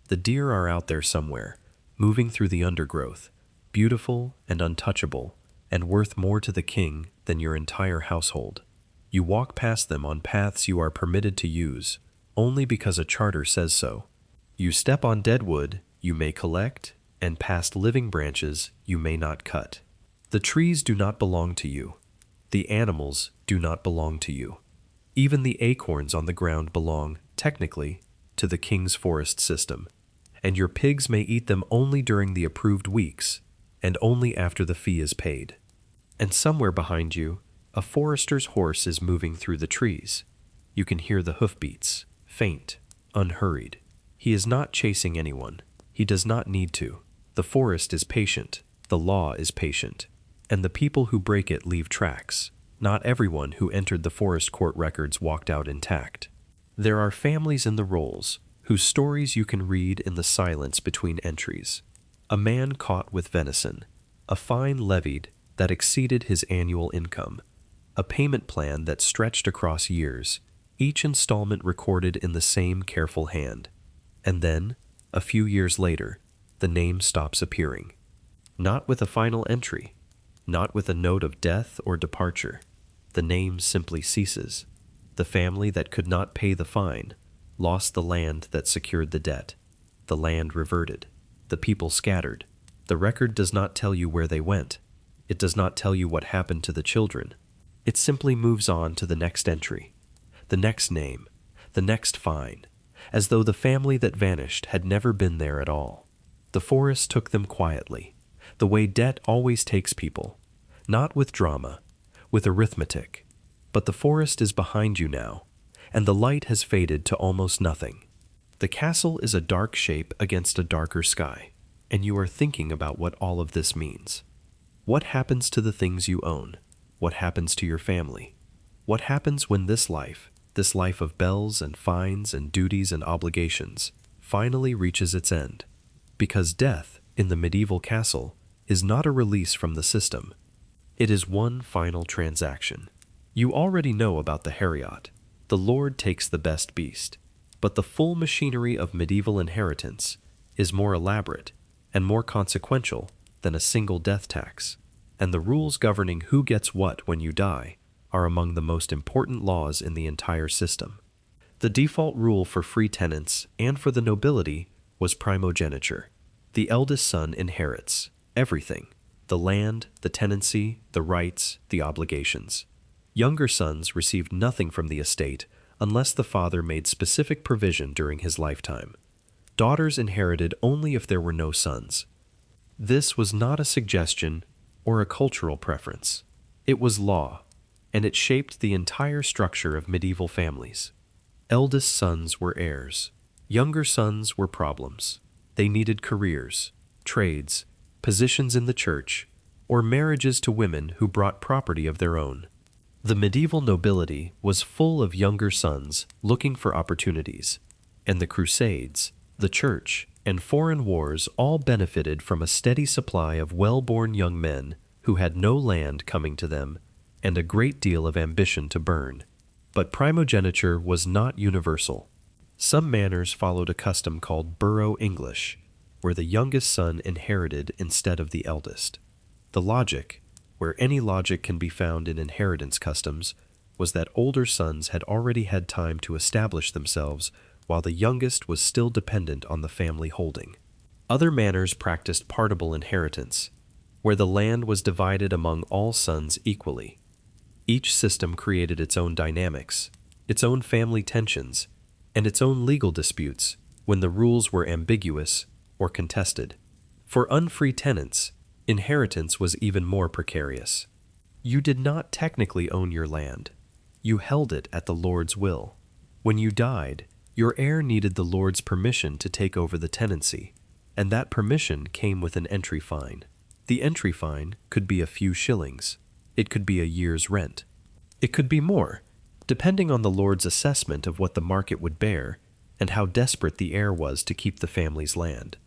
The deer are out there somewhere, moving through the undergrowth, beautiful and untouchable, and worth more to the king than your entire household. You walk past them on paths you are permitted to use, only because a charter says so. You step on dead wood you may collect, and past living branches you may not cut. The trees do not belong to you. The animals do not belong to you. Even the acorns on the ground belong, technically, to the king's forest system, and your pigs may eat them only during the approved weeks, and only after the fee is paid. And somewhere behind you, a forester's horse is moving through the trees. You can hear the hoofbeats, faint, unhurried. He is not chasing anyone. He does not need to. The forest is patient. The law is patient. And the people who break it leave tracks. Not everyone who entered the forest court records walked out intact. There are families in the rolls whose stories you can read in the silence between entries. A man caught with venison, a fine levied that exceeded his annual income, a payment plan that stretched across years, each installment recorded in the same careful hand. And then, a few years later, the name stops appearing. Not with a final entry, not with a note of death or departure. The name simply ceases. The family that could not pay the fine lost the land that secured the debt. The land reverted. The people scattered. The record does not tell you where they went. It does not tell you what happened to the children. It simply moves on to the next entry, the next name, the next fine, as though the family that vanished had never been there at all. The forest took them quietly, the way debt always takes people, not with drama, with arithmetic. But the forest is behind you now, and the light has faded to almost nothing. The castle is a dark shape against a darker sky, and you are thinking about what all of this means. What happens to the things you own? What happens to your family? What happens when this life of bells and fines and duties and obligations, finally reaches its end? Because death, in the medieval castle, is not a release from the system. It is one final transaction. You already know about the Heriot. The Lord takes the best beast. But the full machinery of medieval inheritance is more elaborate and more consequential than a single death tax. And the rules governing who gets what when you die are among the most important laws in the entire system. The default rule for free tenants and for the nobility was primogeniture. The eldest son inherits everything: the land, the tenancy, the rights, the obligations. Younger sons received nothing from the estate unless the father made specific provision during his lifetime. Daughters inherited only if there were no sons. This was not a suggestion or a cultural preference. It was law, and it shaped the entire structure of medieval families. Eldest sons were heirs. Younger sons were problems. They needed careers, trades, positions in the church, or marriages to women who brought property of their own. The medieval nobility was full of younger sons looking for opportunities, and the Crusades, the church, and foreign wars all benefited from a steady supply of well-born young men who had no land coming to them and a great deal of ambition to burn. But primogeniture was not universal. Some manors followed a custom called Borough English, where the youngest son inherited instead of the eldest. The logic, where any logic can be found in inheritance customs, was that older sons had already had time to establish themselves while the youngest was still dependent on the family holding. Other manors practiced partible inheritance, where the land was divided among all sons equally. Each system created its own dynamics, its own family tensions, and its own legal disputes when the rules were ambiguous or contested. For unfree tenants, inheritance was even more precarious. You did not technically own your land. You held it at the Lord's will. When you died, your heir needed the Lord's permission to take over the tenancy, and that permission came with an entry fine. The entry fine could be a few shillings. It could be a year's rent. It could be more, depending on the Lord's assessment of what the market would bear and how desperate the heir was to keep the family's land.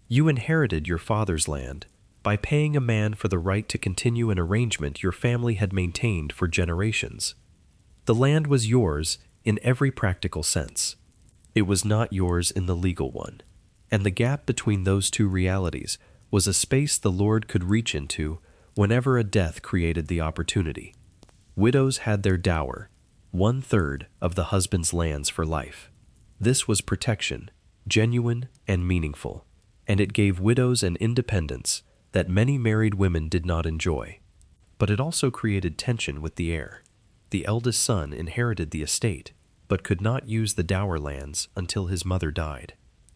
You inherited your father's land by paying a man for the right to continue an arrangement your family had maintained for generations. The land was yours in every practical sense. It was not yours in the legal one, and the gap between those two realities was a space the Lord could reach into whenever a death created the opportunity. Widows had their dower, 1/3 of the husband's lands for life. This was protection, genuine and meaningful, and it gave widows an independence that many married women did not enjoy. But it also created tension with the heir. The eldest son inherited the estate, but could not use the dower lands until his mother died.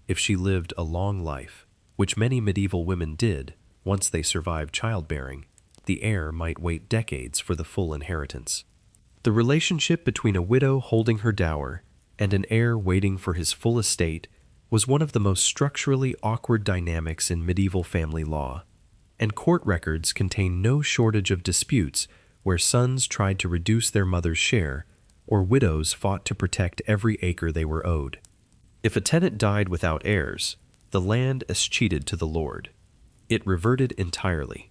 If she lived a long life, which many medieval women did once they survived childbearing, the heir might wait decades for the full inheritance. The relationship between a widow holding her dower and an heir waiting for his full estate was one of the most structurally awkward dynamics in medieval family law, and court records contain no shortage of disputes where sons tried to reduce their mother's share or widows fought to protect every acre they were owed. If a tenant died without heirs, the land escheated to the Lord. It reverted entirely.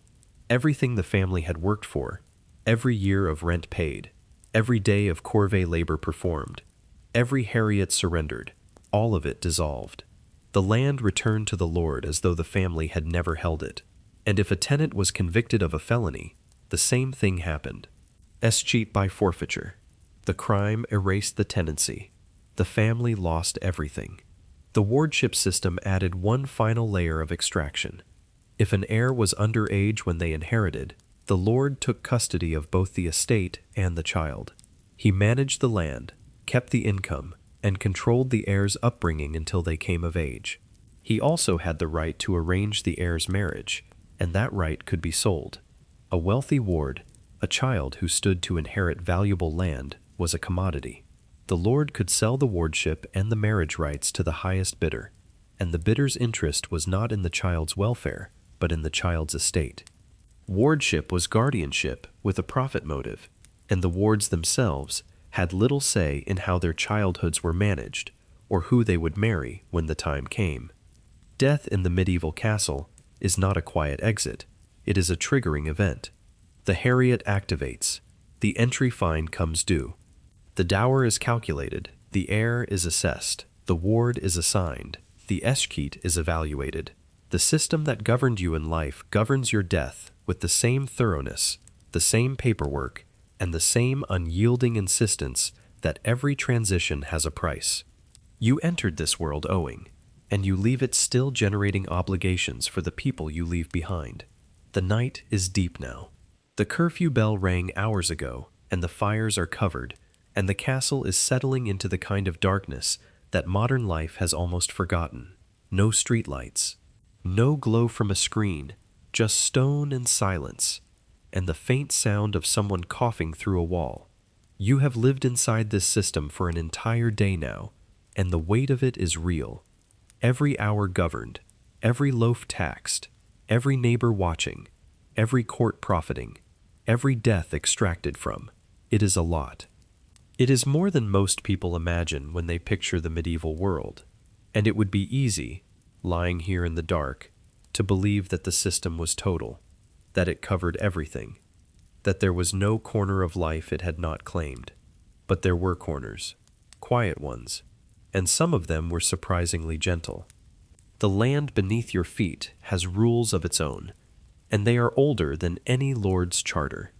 Everything the family had worked for, every year of rent paid, every day of corvée labor performed, every heriot surrendered, all of it dissolved. The land returned to the Lord as though the family had never held it. And if a tenant was convicted of a felony, the same thing happened. Escheat by forfeiture. The crime erased the tenancy. The family lost everything. The wardship system added one final layer of extraction. If an heir was underage when they inherited, the Lord took custody of both the estate and the child. He managed the land, kept the income, and controlled the heir's upbringing until they came of age. He also had the right to arrange the heir's marriage, and that right could be sold. A wealthy ward, a child who stood to inherit valuable land, was a commodity. The Lord could sell the wardship and the marriage rights to the highest bidder, and the bidder's interest was not in the child's welfare, but in the child's estate. Wardship was guardianship with a profit motive, and the wards themselves had little say in how their childhoods were managed or who they would marry when the time came. Death in the medieval castle is not a quiet exit, it is a triggering event. The heriot activates, the entry fine comes due. The dower is calculated, the heir is assessed, the ward is assigned, the escheat is evaluated. The system that governed you in life governs your death with the same thoroughness, the same paperwork, and the same unyielding insistence that every transition has a price. You entered this world owing, and you leave it still generating obligations for the people you leave behind. The night is deep now. The curfew bell rang hours ago, and the fires are covered, and the castle is settling into the kind of darkness that modern life has almost forgotten. No streetlights, no glow from a screen, just stone and silence, and the faint sound of someone coughing through a wall. You have lived inside this system for an entire day now, and the weight of it is real. Every hour governed, every loaf taxed, every neighbor watching, every court profiting, every death extracted from. It is a lot. It is more than most people imagine when they picture the medieval world, and it would be easy, lying here in the dark, to believe that the system was total, that it covered everything, that there was no corner of life it had not claimed. But there were corners, quiet ones, and some of them were surprisingly gentle. The land beneath your feet has rules of its own, and they are older than any lord's charter.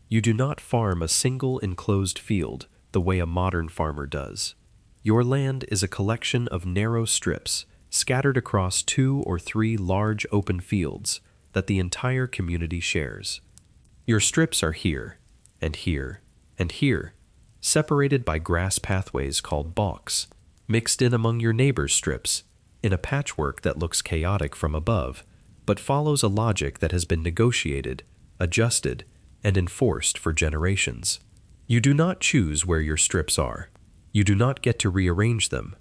You do not farm a single enclosed field the way a modern farmer does. Your land is a collection of narrow strips scattered across 2 or 3 large open fields that the entire community shares. Your strips are here, and here, and here, separated by grass pathways called balks, mixed in among your neighbor's strips, in a patchwork that looks chaotic from above, but follows a logic that has been negotiated, adjusted, and enforced for generations. You do not choose where your strips are. You do not get to rearrange them.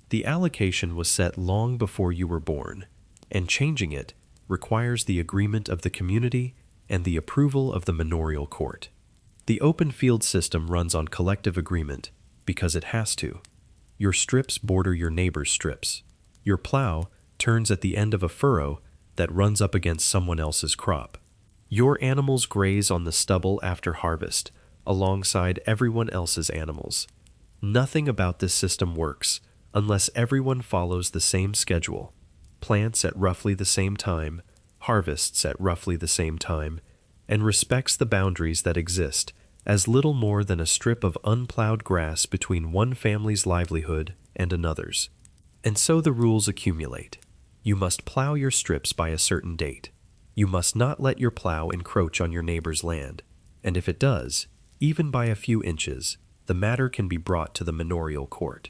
The allocation was set long before you were born, and changing it requires the agreement of the community and the approval of the manorial court. The open field system runs on collective agreement because it has to. Your strips border your neighbor's strips. Your plow turns at the end of a furrow that runs up against someone else's crop. Your animals graze on the stubble after harvest, alongside everyone else's animals. Nothing about this system works unless everyone follows the same schedule, plants at roughly the same time, harvests at roughly the same time, and respects the boundaries that exist as little more than a strip of unplowed grass between one family's livelihood and another's. And so the rules accumulate. You must plow your strips by a certain date. You must not let your plow encroach on your neighbor's land, and if it does, even by a few inches, the matter can be brought to the manorial court.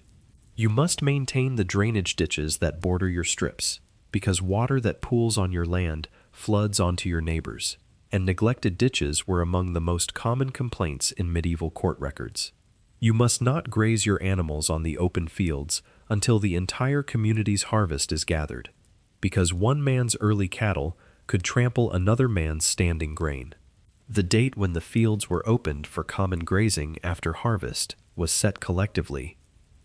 You must maintain the drainage ditches that border your strips, because water that pools on your land floods onto your neighbors, and neglected ditches were among the most common complaints in medieval court records. You must not graze your animals on the open fields until the entire community's harvest is gathered, because one man's early cattle could trample another man's standing grain. The date when the fields were opened for common grazing after harvest was set collectively,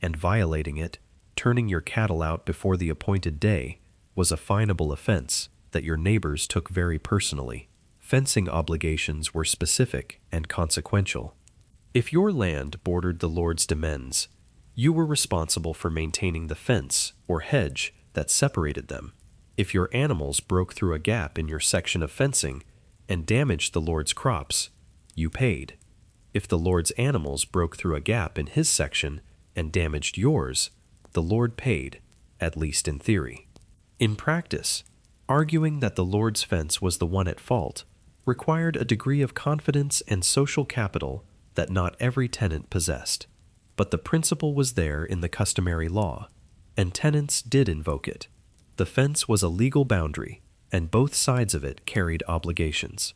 and violating it, turning your cattle out before the appointed day, was a finable offense that your neighbors took very personally. Fencing obligations were specific and consequential. If your land bordered the Lord's demesnes, you were responsible for maintaining the fence or hedge that separated them. If your animals broke through a gap in your section of fencing and damaged the Lord's crops, you paid. If the Lord's animals broke through a gap in his section and damaged yours, the Lord paid, at least in theory. In practice, arguing that the Lord's fence was the one at fault required a degree of confidence and social capital that not every tenant possessed. But the principle was there in the customary law, and tenants did invoke it. The fence was a legal boundary, and both sides of it carried obligations.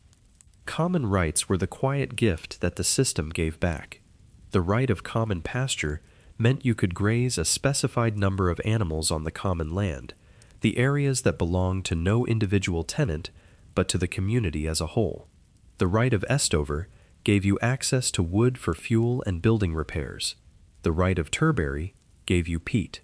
Common rights were the quiet gift that the system gave back. The right of common pasture meant you could graze a specified number of animals on the common land, the areas that belonged to no individual tenant but to the community as a whole. The right of estover gave you access to wood for fuel and building repairs. The right of turbary gave you peat.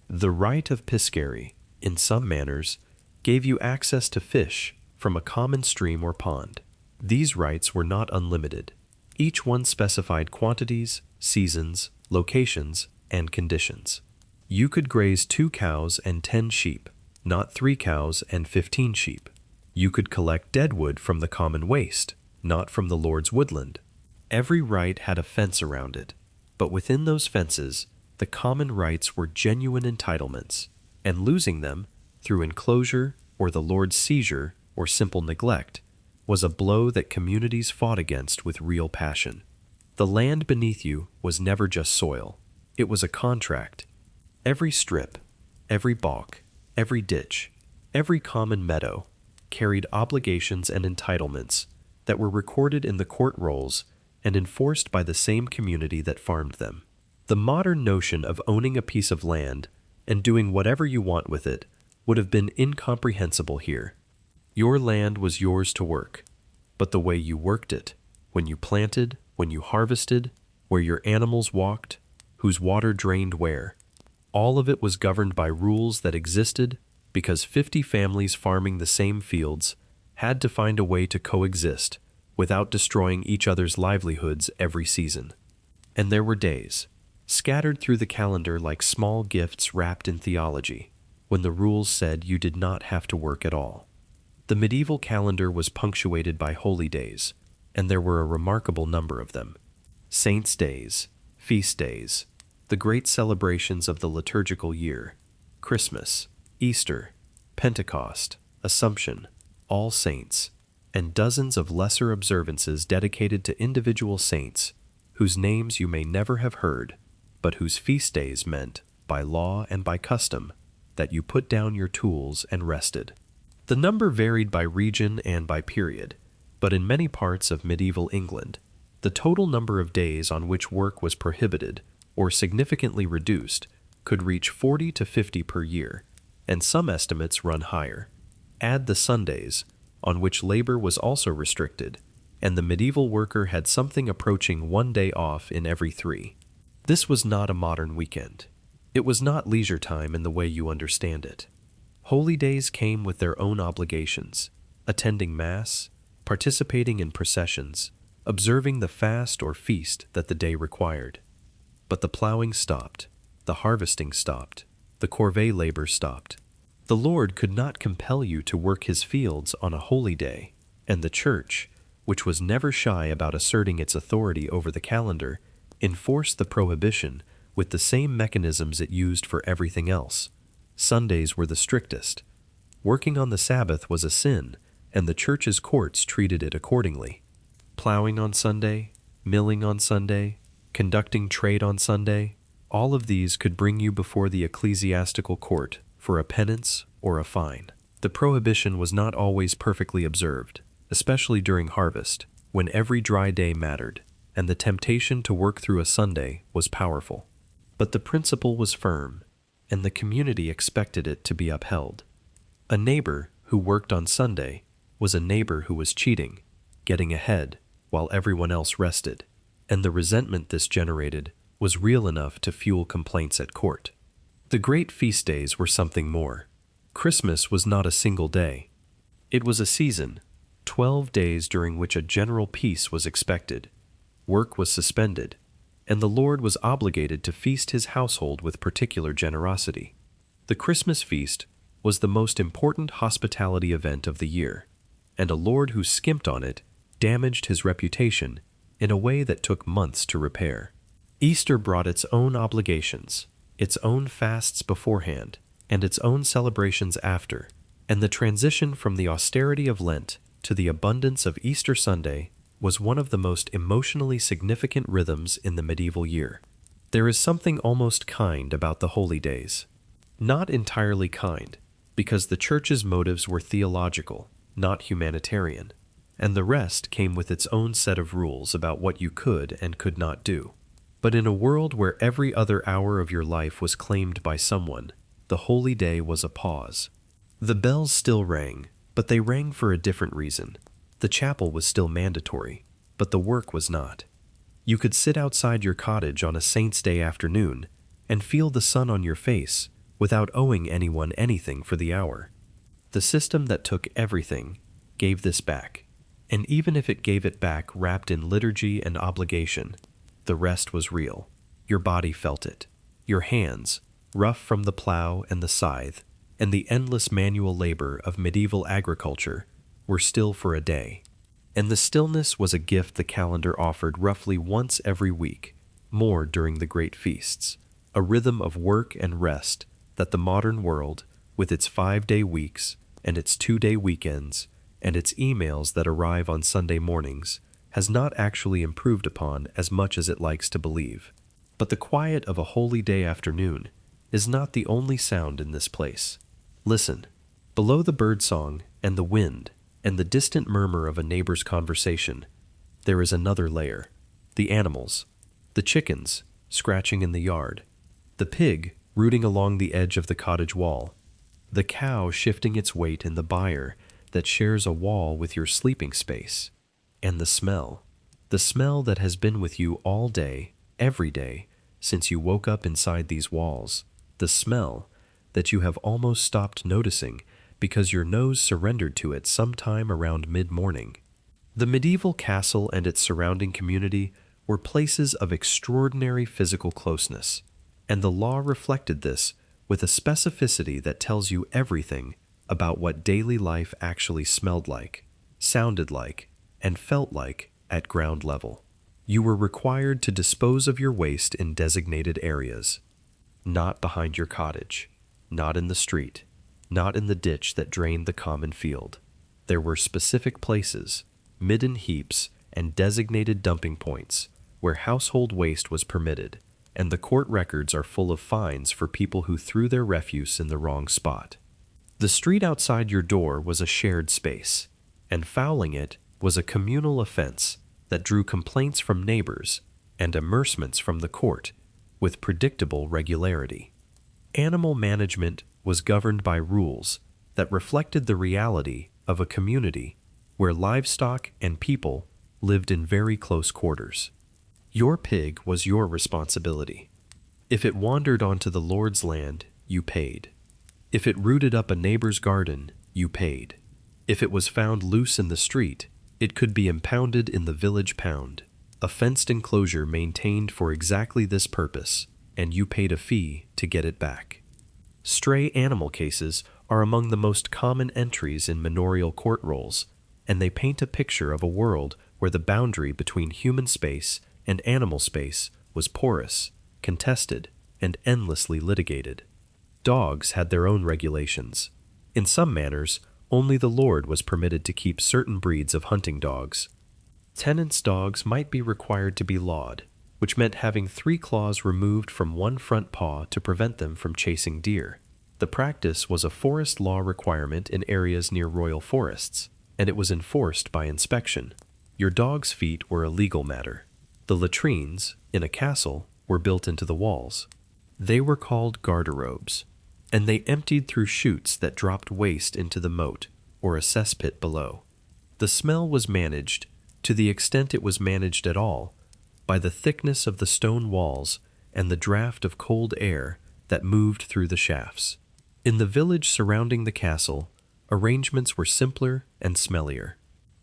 The right of piscary, in some manners, gave you access to fish from a common stream or pond. These rights were not unlimited. Each one specified quantities, seasons, locations, and conditions. You could graze 2 cows and 10 sheep, not 3 cows and 15 sheep. You could collect deadwood from the common waste, not from the Lord's woodland. Every right had a fence around it, but within those fences, the common rights were genuine entitlements, and losing them, through enclosure or the Lord's seizure or simple neglect, was a blow that communities fought against with real passion. The land beneath you was never just soil. It was a contract. Every strip, every balk, every ditch, every common meadow carried obligations and entitlements that were recorded in the court rolls and enforced by the same community that farmed them. The modern notion of owning a piece of land and doing whatever you want with it would have been incomprehensible here. Your land was yours to work, but the way you worked it, when you planted, when you harvested, where your animals walked, whose water drained where, all of it was governed by rules that existed because 50 families farming the same fields had to find a way to coexist without destroying each other's livelihoods every season. And there were days, scattered through the calendar like small gifts wrapped in theology, when the rules said you did not have to work at all. The medieval calendar was punctuated by holy days, and there were a remarkable number of them. Saints' days, feast days, the great celebrations of the liturgical year, Christmas, Easter, Pentecost, Assumption, All Saints, and dozens of lesser observances dedicated to individual saints whose names you may never have heard, but whose feast days meant, by law and by custom, that you put down your tools and rested. The number varied by region and by period, but in many parts of medieval England, the total number of days on which work was prohibited or significantly reduced could reach 40 to 50 per year, and some estimates run higher. Add the Sundays, on which labor was also restricted, and the medieval worker had something approaching 1 day off in every 3. This was not a modern weekend. It was not leisure time in the way you understand it. Holy days came with their own obligations, attending Mass, participating in processions, observing the fast or feast that the day required. But the plowing stopped, the harvesting stopped, the corvée labor stopped. The Lord could not compel you to work his fields on a holy day, and the Church, which was never shy about asserting its authority over the calendar, enforced the prohibition with the same mechanisms it used for everything else. Sundays were the strictest. Working on the Sabbath was a sin, and the Church's courts treated it accordingly. Plowing on Sunday, milling on Sunday, conducting trade on Sunday, all of these could bring you before the ecclesiastical court for a penance or a fine. The prohibition was not always perfectly observed, especially during harvest, when every dry day mattered, and the temptation to work through a Sunday was powerful. But the principle was firm, and the community expected it to be upheld. A neighbor who worked on Sunday was a neighbor who was cheating, getting ahead while everyone else rested, and the resentment this generated was real enough to fuel complaints at court. The great feast days were something more. Christmas was not a single day. It was a season, 12 days during which a general peace was expected. Work was suspended, and the Lord was obligated to feast his household with particular generosity. The Christmas feast was the most important hospitality event of the year, and a lord who skimped on it damaged his reputation in a way that took months to repair. Easter brought its own obligations, its own fasts beforehand, and its own celebrations after, and the transition from the austerity of Lent to the abundance of Easter Sunday was one of the most emotionally significant rhythms in the medieval year. There is something almost kind about the holy days. Not entirely kind, because the Church's motives were theological, not humanitarian, and the rest came with its own set of rules about what you could and could not do. But in a world where every other hour of your life was claimed by someone, the holy day was a pause. The bells still rang, but they rang for a different reason. The chapel was still mandatory, but the work was not. You could sit outside your cottage on a saint's day afternoon and feel the sun on your face without owing anyone anything for the hour. The system that took everything gave this back, and even if it gave it back wrapped in liturgy and obligation, the rest was real. Your body felt it. Your hands, rough from the plow and the scythe, and the endless manual labor of medieval agriculture, were still for a day. And the stillness was a gift the calendar offered roughly once every week, more during the great feasts, a rhythm of work and rest that the modern world, with its 5-day weeks and its 2-day weekends and its emails that arrive on Sunday mornings, has not actually improved upon as much as it likes to believe. But the quiet of a holy day afternoon is not the only sound in this place. Listen, below the birdsong and the wind and the distant murmur of a neighbor's conversation, there is another layer. the animals, the chickens scratching in the yard, the pig rooting along the edge of the cottage wall, the cow shifting its weight in the byre that shares a wall with your sleeping space, and the smell that has been with you all day, every day, since you woke up inside these walls, the smell that you have almost stopped noticing because your nose surrendered to it sometime around mid-morning. The medieval castle and its surrounding community were places of extraordinary physical closeness, and the law reflected this with a specificity that tells you everything about what daily life actually smelled like, sounded like, and felt like at ground level. You were required to dispose of your waste in designated areas, not behind your cottage, not in the street, not in the ditch that drained the common field. There were specific places, midden heaps, and designated dumping points where household waste was permitted, and the court records are full of fines for people who threw their refuse in the wrong spot. The street outside your door was a shared space, and fouling it was a communal offense that drew complaints from neighbors and amercements from the court with predictable regularity. Animal management was governed by rules that reflected the reality of a community where livestock and people lived in very close quarters. Your pig was your responsibility. If it wandered onto the Lord's land, you paid. If it rooted up a neighbor's garden, you paid. If it was found loose in the street, it could be impounded in the village pound, a fenced enclosure maintained for exactly this purpose, and you paid a fee to get it back. Stray animal cases are among the most common entries in manorial court rolls, and they paint a picture of a world where the boundary between human space and animal space was porous, contested, and endlessly litigated. Dogs had their own regulations. In some manors, only the lord was permitted to keep certain breeds of hunting dogs. Tenants' dogs might be required to be lawed, which meant having 3 claws removed from one front paw to prevent them from chasing deer. The practice was a forest law requirement in areas near royal forests, and it was enforced by inspection. Your dog's feet were a legal matter. The latrines, in a castle, were built into the walls. They were called garderobes, and they emptied through chutes that dropped waste into the moat or a cesspit below. The smell was managed, to the extent it was managed at all, by the thickness of the stone walls and the draft of cold air that moved through the shafts. In the village surrounding the castle, arrangements were simpler and smellier.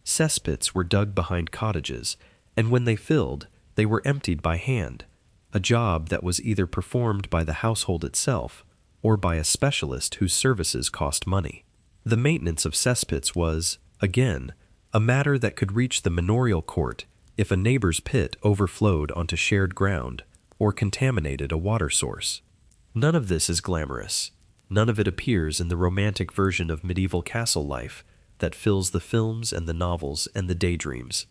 Cesspits were dug behind cottages, and when they filled, they were emptied by hand, a job that was either performed by the household itself or by a specialist whose services cost money. The maintenance of cesspits was, again, a matter that could reach the manorial court if a neighbor's pit overflowed onto shared ground or contaminated a water source. None of this is glamorous. None of it appears in the romantic version of medieval castle life that fills the films and the novels and the daydreams.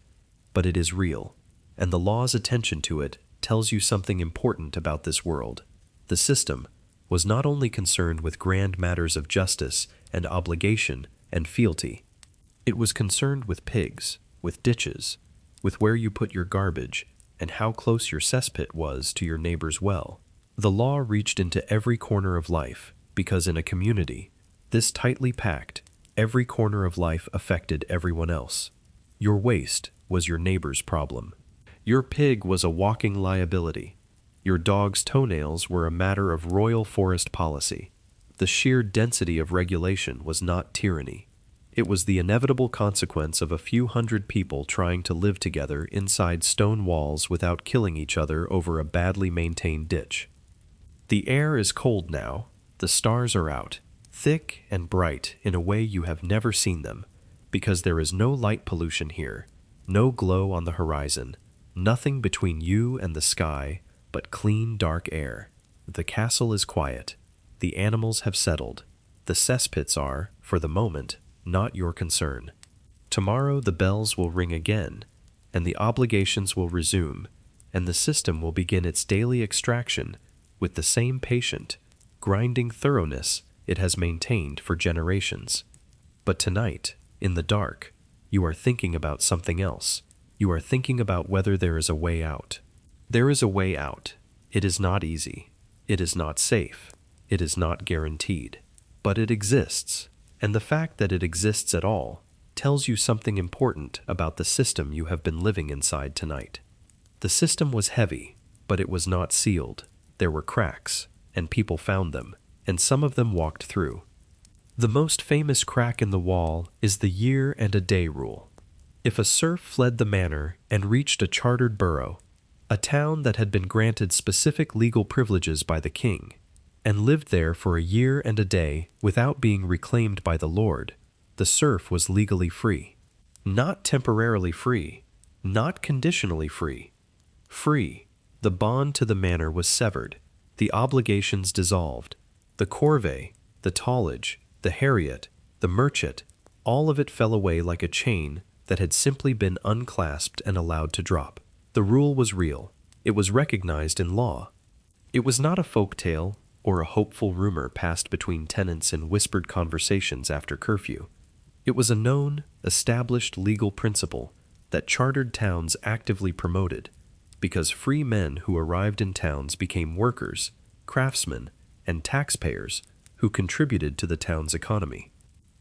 But it is real, and the law's attention to it tells you something important about this world. The system was not only concerned with grand matters of justice and obligation and fealty. It was concerned with pigs, with ditches, with where you put your garbage, and how close your cesspit was to your neighbor's well. The law reached into every corner of life, because in a community, this tightly packed, every corner of life affected everyone else. Your waste was your neighbor's problem. Your pig was a walking liability. Your dog's toenails were a matter of royal forest policy. The sheer density of regulation was not tyranny. It was the inevitable consequence of a few hundred people trying to live together inside stone walls without killing each other over a badly maintained ditch. The air is cold now. The stars are out, thick and bright in a way you have never seen them, because there is no light pollution here, no glow on the horizon, nothing between you and the sky but clean, dark air. The castle is quiet. The animals have settled. The cesspits are, for the moment, not your concern. Tomorrow the bells will ring again, and the obligations will resume, and the system will begin its daily extraction with the same patient, grinding thoroughness it has maintained for generations. But tonight, in the dark, you are thinking about something else. You are thinking about whether there is a way out. There is a way out. It is not easy. It is not safe. It is not guaranteed. But it exists, and the fact that it exists at all tells you something important about the system you have been living inside tonight. The system was heavy, but it was not sealed. There were cracks, and people found them, and some of them walked through. The most famous crack in the wall is the year and a day rule. If a serf fled the manor and reached a chartered borough, a town that had been granted specific legal privileges by the king, and lived there for a year and a day without being reclaimed by the lord, the serf was legally free. Not temporarily free, not conditionally free. Free. The bond to the manor was severed, the obligations dissolved, the corvée, the tallage, the heriot, the merchet, all of it fell away like a chain that had simply been unclasped and allowed to drop. The rule was real. It was recognized in law. It was not a folk tale or a hopeful rumor passed between tenants in whispered conversations after curfew. It was a known, established legal principle that chartered towns actively promoted, because free men who arrived in towns became workers, craftsmen, and taxpayers who contributed to the town's economy.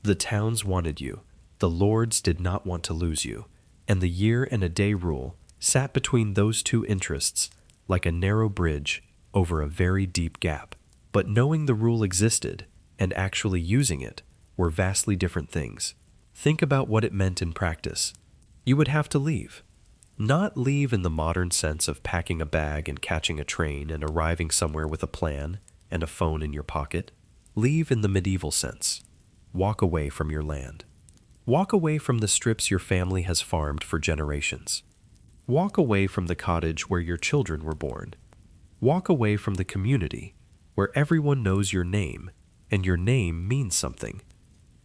The towns wanted you. The lords did not want to lose you, and the year and a day rule sat between those two interests like a narrow bridge over a very deep gap. But knowing the rule existed and actually using it were vastly different things. Think about what it meant in practice. You would have to leave. Not leave in the modern sense of packing a bag and catching a train and arriving somewhere with a plan and a phone in your pocket. Leave in the medieval sense. Walk away from your land. Walk away from the strips your family has farmed for generations. Walk away from the cottage where your children were born. Walk away from the community where everyone knows your name and your name means something,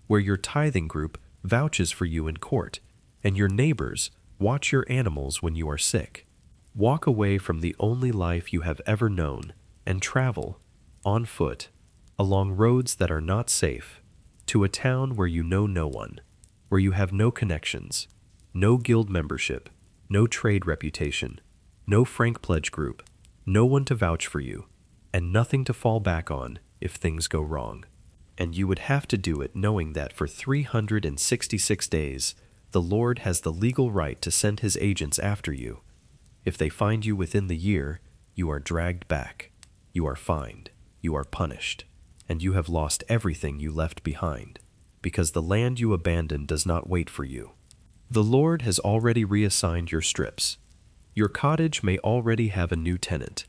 where your tithing group vouches for you in court and your neighbors watch your animals when you are sick. Walk away from the only life you have ever known and travel, on foot, along roads that are not safe, to a town where you know no one, where you have no connections, no guild membership, no trade reputation, no frankpledge group, no one to vouch for you, and nothing to fall back on if things go wrong. And you would have to do it knowing that for 366 days, the Lord has the legal right to send his agents after you. If they find you within the year, you are dragged back, you are fined, you are punished, and you have lost everything you left behind, because the land you abandoned does not wait for you. The Lord has already reassigned your strips. Your cottage may already have a new tenant.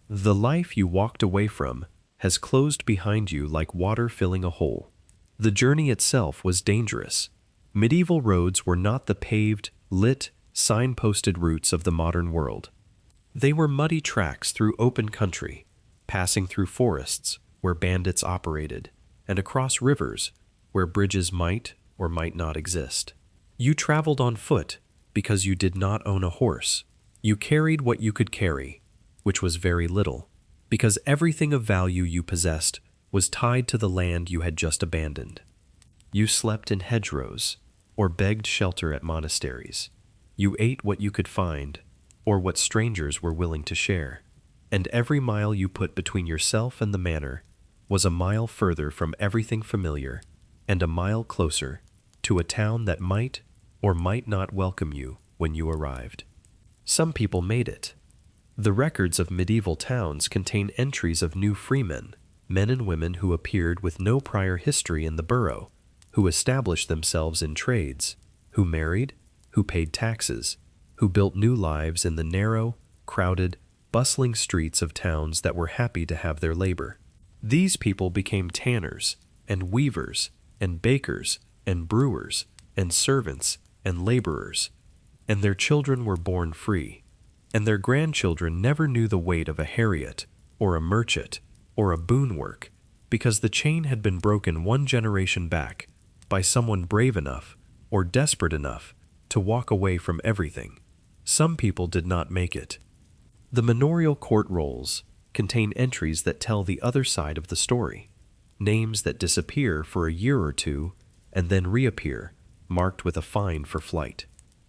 The life you walked away from has closed behind you like water filling a hole. The journey itself was dangerous. Medieval roads were not the paved, lit, sign-posted routes of the modern world. They were muddy tracks through open country, passing through forests where bandits operated, and across rivers where bridges might or might not exist. You traveled on foot because you did not own a horse. You carried what you could carry, which was very little, because everything of value you possessed was tied to the land you had just abandoned. You slept in hedgerows, or begged shelter at monasteries. You ate what you could find, or what strangers were willing to share, and every mile you put between yourself and the manor was a mile further from everything familiar, and a mile closer to a town that might or might not welcome you when you arrived. Some people made it. The records of medieval towns contain entries of new freemen, men and women who appeared with no prior history in the borough, who established themselves in trades, who married, who paid taxes, who built new lives in the narrow, crowded, bustling streets of towns that were happy to have their labor. These people became tanners, and weavers, and bakers, and brewers, and servants, and laborers, and their children were born free, and their grandchildren never knew the weight of a heriot, or a merchant, or a boon work, because the chain had been broken one generation back by someone brave enough or desperate enough to walk away from everything. Some people did not make it. The manorial court rolls contain entries that tell the other side of the story, names that disappear for a year or two and then reappear, marked with a fine for flight.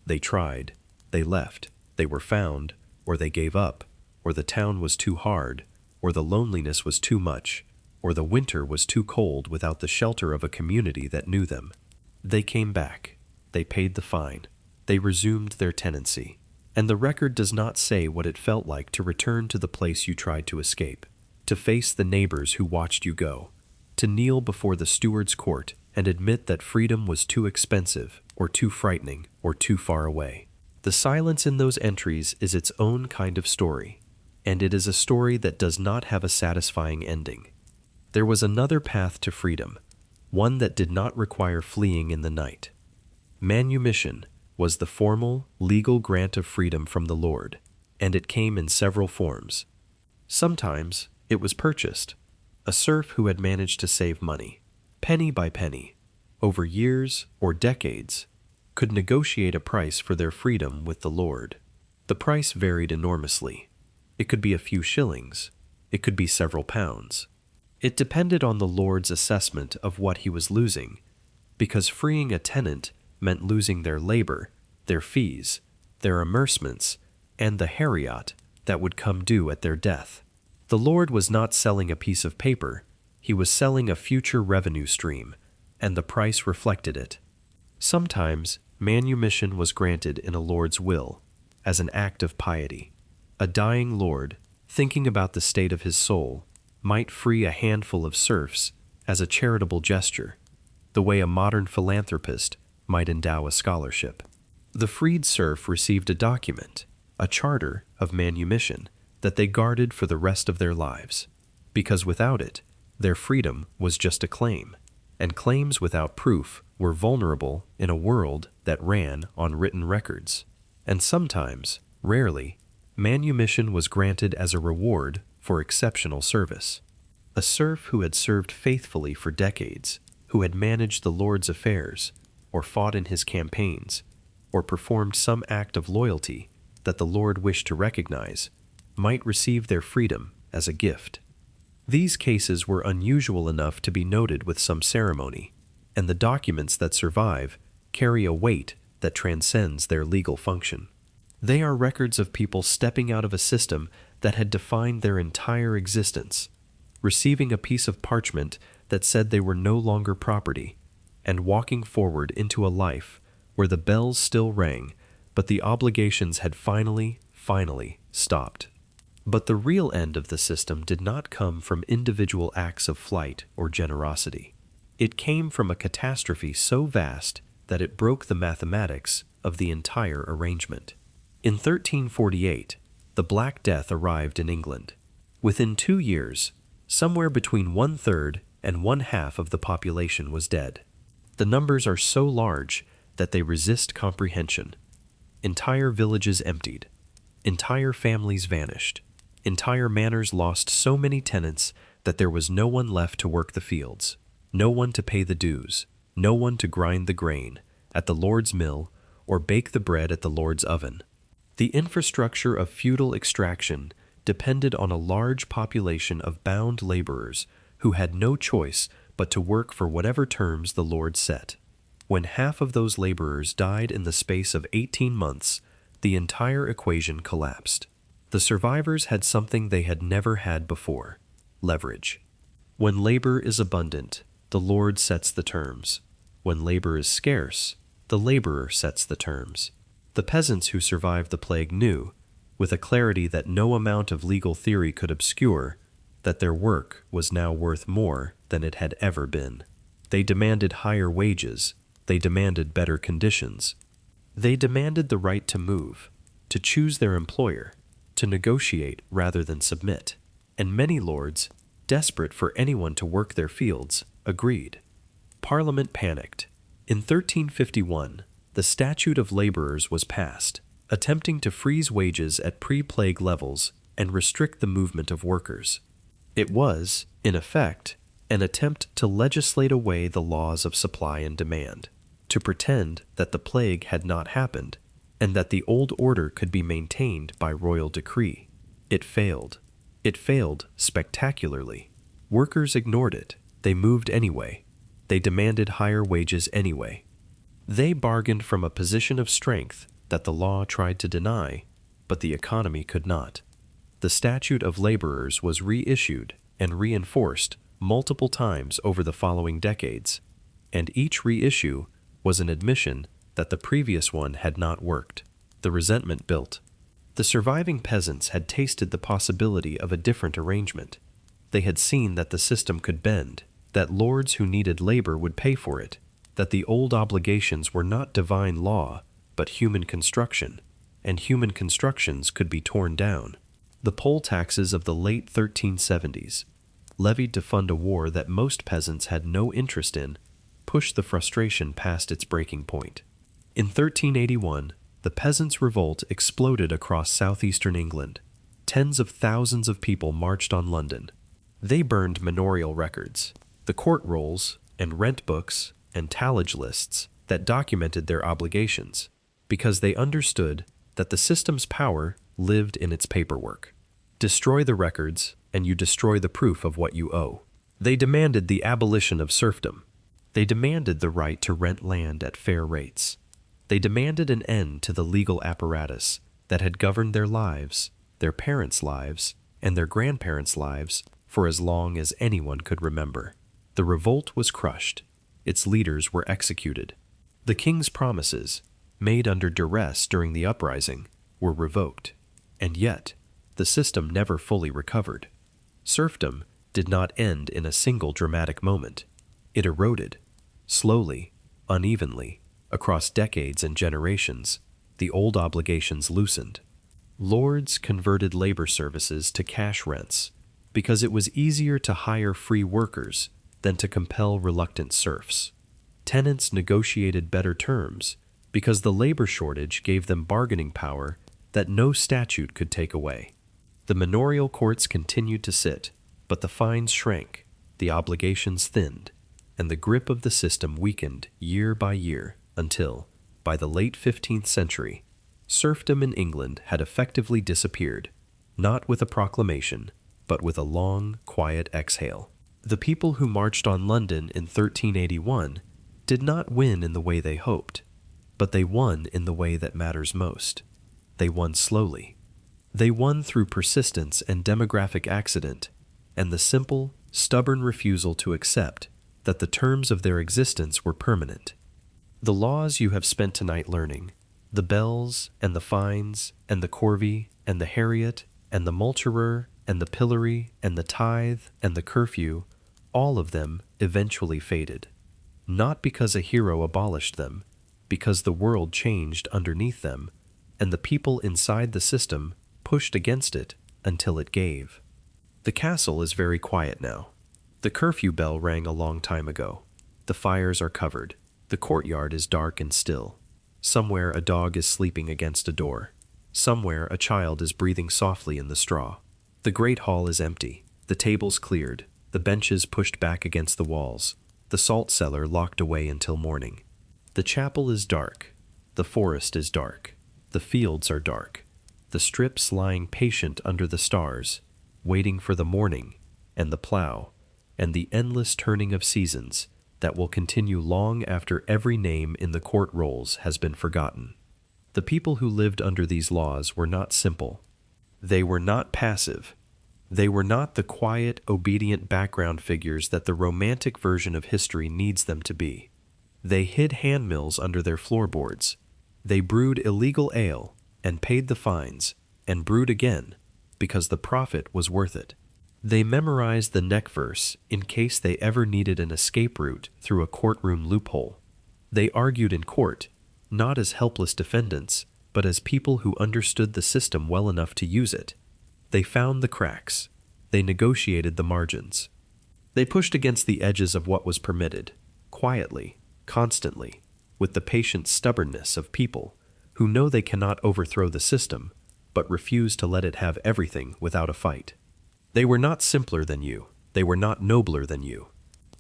They tried. They left, they were found, or they gave up, or the town was too hard, or the loneliness was too much, or the winter was too cold without the shelter of a community that knew them. They came back. They paid the fine. They resumed their tenancy. And the record does not say what it felt like to return to the place you tried to escape, to face the neighbors who watched you go, to kneel before the steward's court and admit that freedom was too expensive, or too frightening, or too far away. The silence in those entries is its own kind of story, and it is a story that does not have a satisfying ending. There was another path to freedom, one that did not require fleeing in the night. Manumission was the formal, legal grant of freedom from the Lord, and it came in several forms. Sometimes it was purchased. A serf who had managed to save money, penny by penny, over years or decades, could negotiate a price for their freedom with the Lord. The price varied enormously. It could be a few shillings. It could be several pounds. It depended on the Lord's assessment of what he was losing, because freeing a tenant meant losing their labor, their fees, their immersements, and the heriot that would come due at their death. The Lord was not selling a piece of paper, he was selling a future revenue stream, and the price reflected it. Sometimes manumission was granted in a lord's will, as an act of piety. A dying lord, thinking about the state of his soul, might free a handful of serfs as a charitable gesture, the way a modern philanthropist might endow a scholarship. The freed serf received a document, a charter of manumission, that they guarded for the rest of their lives, because without it, their freedom was just a claim, and claims without proof were vulnerable in a world that ran on written records. And sometimes, rarely, manumission was granted as a reward for exceptional service. A serf who had served faithfully for decades, who had managed the Lord's affairs, or fought in his campaigns, or performed some act of loyalty that the Lord wished to recognize, might receive their freedom as a gift. These cases were unusual enough to be noted with some ceremony, and the documents that survive carry a weight that transcends their legal function. They are records of people stepping out of a system that had defined their entire existence, receiving a piece of parchment that said they were no longer property, and walking forward into a life where the bells still rang, but the obligations had finally stopped. But the real end of the system did not come from individual acts of flight or generosity. It came from a catastrophe so vast that it broke the mathematics of the entire arrangement. In 1348, the Black Death arrived in England. Within 2 years, somewhere between 1/3 and 1/2 of the population was dead. The numbers are so large that they resist comprehension. Entire villages emptied. Entire families vanished. Entire manors lost so many tenants that there was no one left to work the fields, no one to pay the dues, no one to grind the grain at the Lord's mill or bake the bread at the Lord's oven. The infrastructure of feudal extraction depended on a large population of bound laborers who had no choice but to work for whatever terms the Lord set. When half of those laborers died in the space of 18 months, the entire equation collapsed. The survivors had something they had never had before: leverage. When labor is abundant, the Lord sets the terms. When labor is scarce, the laborer sets the terms. The peasants who survived the plague knew, with a clarity that no amount of legal theory could obscure, that their work was now worth more than it had ever been. They demanded higher wages. They demanded better conditions. They demanded the right to move, to choose their employer, to negotiate rather than submit. And many lords, desperate for anyone to work their fields, agreed. Parliament panicked. In 1351, the Statute of Labourers was passed, attempting to freeze wages at pre-plague levels and restrict the movement of workers. It was, in effect, an attempt to legislate away the laws of supply and demand, to pretend that the plague had not happened, and that the old order could be maintained by royal decree. It failed. It failed spectacularly. Workers ignored it. They moved anyway. They demanded higher wages anyway. They bargained from a position of strength that the law tried to deny, but the economy could not. The Statute of Labourers was reissued and reinforced multiple times over the following decades, and each reissue was an admission that the previous one had not worked. The resentment built. The surviving peasants had tasted the possibility of a different arrangement. They had seen that the system could bend, that lords who needed labor would pay for it, that the old obligations were not divine law, but human construction, and human constructions could be torn down. The poll taxes of the late 1370s, levied to fund a war that most peasants had no interest in, pushed the frustration past its breaking point. In 1381, the peasants' revolt exploded across southeastern England. Tens of thousands of people marched on London. They burned manorial records, the court rolls and rent books and tallage lists that documented their obligations, because they understood that the system's power lived in its paperwork. Destroy the records, and you destroy the proof of what you owe. They demanded the abolition of serfdom. They demanded the right to rent land at fair rates. They demanded an end to the legal apparatus that had governed their lives, their parents' lives, and their grandparents' lives for as long as anyone could remember. The revolt was crushed. Its leaders were executed. The king's promises, made under duress during the uprising, were revoked. And yet, the system never fully recovered. Serfdom did not end in a single dramatic moment. It eroded, slowly, unevenly, across decades and generations. The old obligations loosened. Lords converted labor services to cash rents because it was easier to hire free workers than to compel reluctant serfs. Tenants negotiated better terms because the labor shortage gave them bargaining power that no statute could take away. The manorial courts continued to sit, but the fines shrank, the obligations thinned, and the grip of the system weakened year by year until, by the late 15th century, serfdom in England had effectively disappeared, not with a proclamation, but with a long, quiet exhale. The people who marched on London in 1381 did not win in the way they hoped, but they won in the way that matters most. They won slowly. They won through persistence and demographic accident, and the simple, stubborn refusal to accept that the terms of their existence were permanent. The laws you have spent tonight learning, the bells and the fines and the corvée and the heriot and the multurer and the pillory and the tithe and the curfew, all of them eventually faded. Not because a hero abolished them, because the world changed underneath them, and the people inside the system pushed against it until it gave. The castle is very quiet now. The curfew bell rang a long time ago. The fires are covered. The courtyard is dark and still. Somewhere a dog is sleeping against a door. Somewhere a child is breathing softly in the straw. The great hall is empty. The tables cleared. The benches pushed back against the walls. The salt cellar locked away until morning. The chapel is dark. The forest is dark. The fields are dark. The strips lying patient under the stars, waiting for the morning and the plow and the endless turning of seasons that will continue long after every name in the court rolls has been forgotten. The people who lived under these laws were not simple. They were not passive. They were not the quiet, obedient background figures that the romantic version of history needs them to be. They hid handmills under their floorboards. They brewed illegal ale and paid the fines and brewed again because the profit was worth it. They memorized the neck verse in case they ever needed an escape route through a courtroom loophole. They argued in court, not as helpless defendants, but as people who understood the system well enough to use it. They found the cracks. They negotiated the margins. They pushed against the edges of what was permitted, quietly, constantly, with the patient stubbornness of people who know they cannot overthrow the system, but refuse to let it have everything without a fight. They were not simpler than you. They were not nobler than you.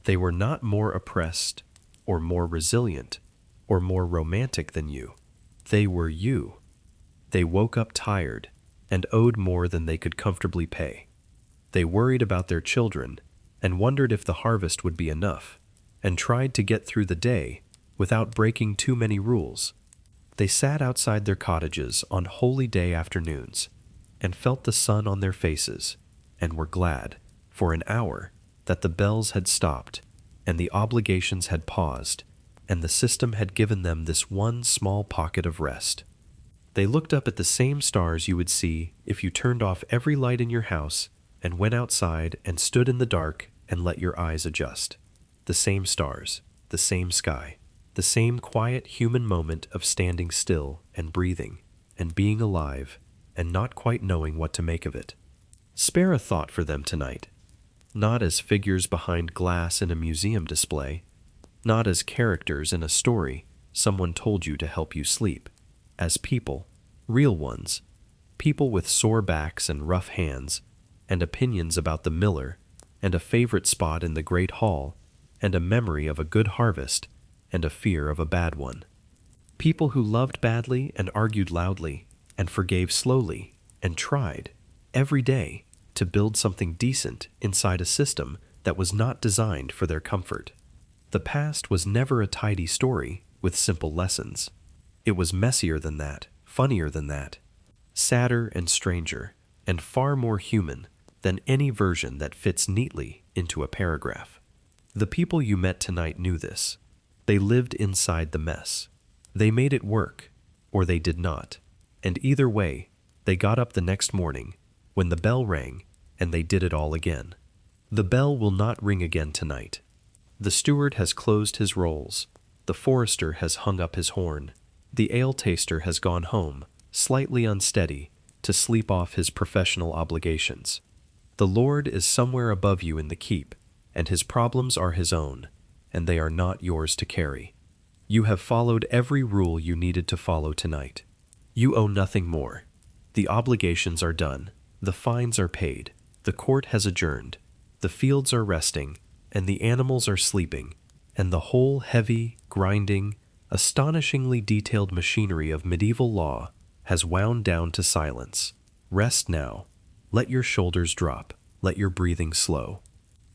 They were not more oppressed, or more resilient, or more romantic than you. They were you. They woke up tired and owed more than they could comfortably pay. They worried about their children and wondered if the harvest would be enough, and tried to get through the day without breaking too many rules. They sat outside their cottages on holy day afternoons, and felt the sun on their faces, and were glad, for an hour, that the bells had stopped, and the obligations had paused, and the system had given them this one small pocket of rest. They looked up at the same stars you would see if you turned off every light in your house and went outside and stood in the dark and let your eyes adjust. The same stars, the same sky, the same quiet human moment of standing still and breathing and being alive and not quite knowing what to make of it. Spare a thought for them tonight, not as figures behind glass in a museum display, not as characters in a story someone told you to help you sleep, as people, real ones, people with sore backs and rough hands, and opinions about the miller, and a favorite spot in the great hall, and a memory of a good harvest, and a fear of a bad one. People who loved badly and argued loudly, and forgave slowly, and tried, every day, to build something decent inside a system that was not designed for their comfort. The past was never a tidy story with simple lessons. It was messier than that, funnier than that, sadder and stranger, and far more human than any version that fits neatly into a paragraph. The people you met tonight knew this. They lived inside the mess. They made it work, or they did not, and either way, they got up the next morning when the bell rang, and they did it all again. The bell will not ring again tonight. The steward has closed his rolls. The forester has hung up his horn. The ale taster has gone home, slightly unsteady, to sleep off his professional obligations. The Lord is somewhere above you in the keep, and his problems are his own, and they are not yours to carry. You have followed every rule you needed to follow tonight. You owe nothing more. The obligations are done. The fines are paid. The court has adjourned. The fields are resting, and the animals are sleeping, and the whole heavy, grinding, astonishingly detailed machinery of medieval law has wound down to silence. Rest now. Let your shoulders drop. Let your breathing slow.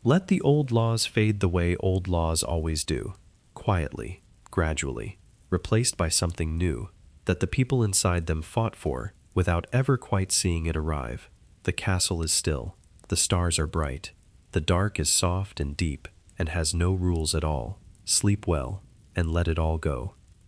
Let the old laws fade the way old laws always do, quietly, gradually, replaced by something new that the people inside them fought for without ever quite seeing it arrive. The castle is still. The stars are bright. The dark is soft and deep and has no rules at all. Sleep well and let it all go.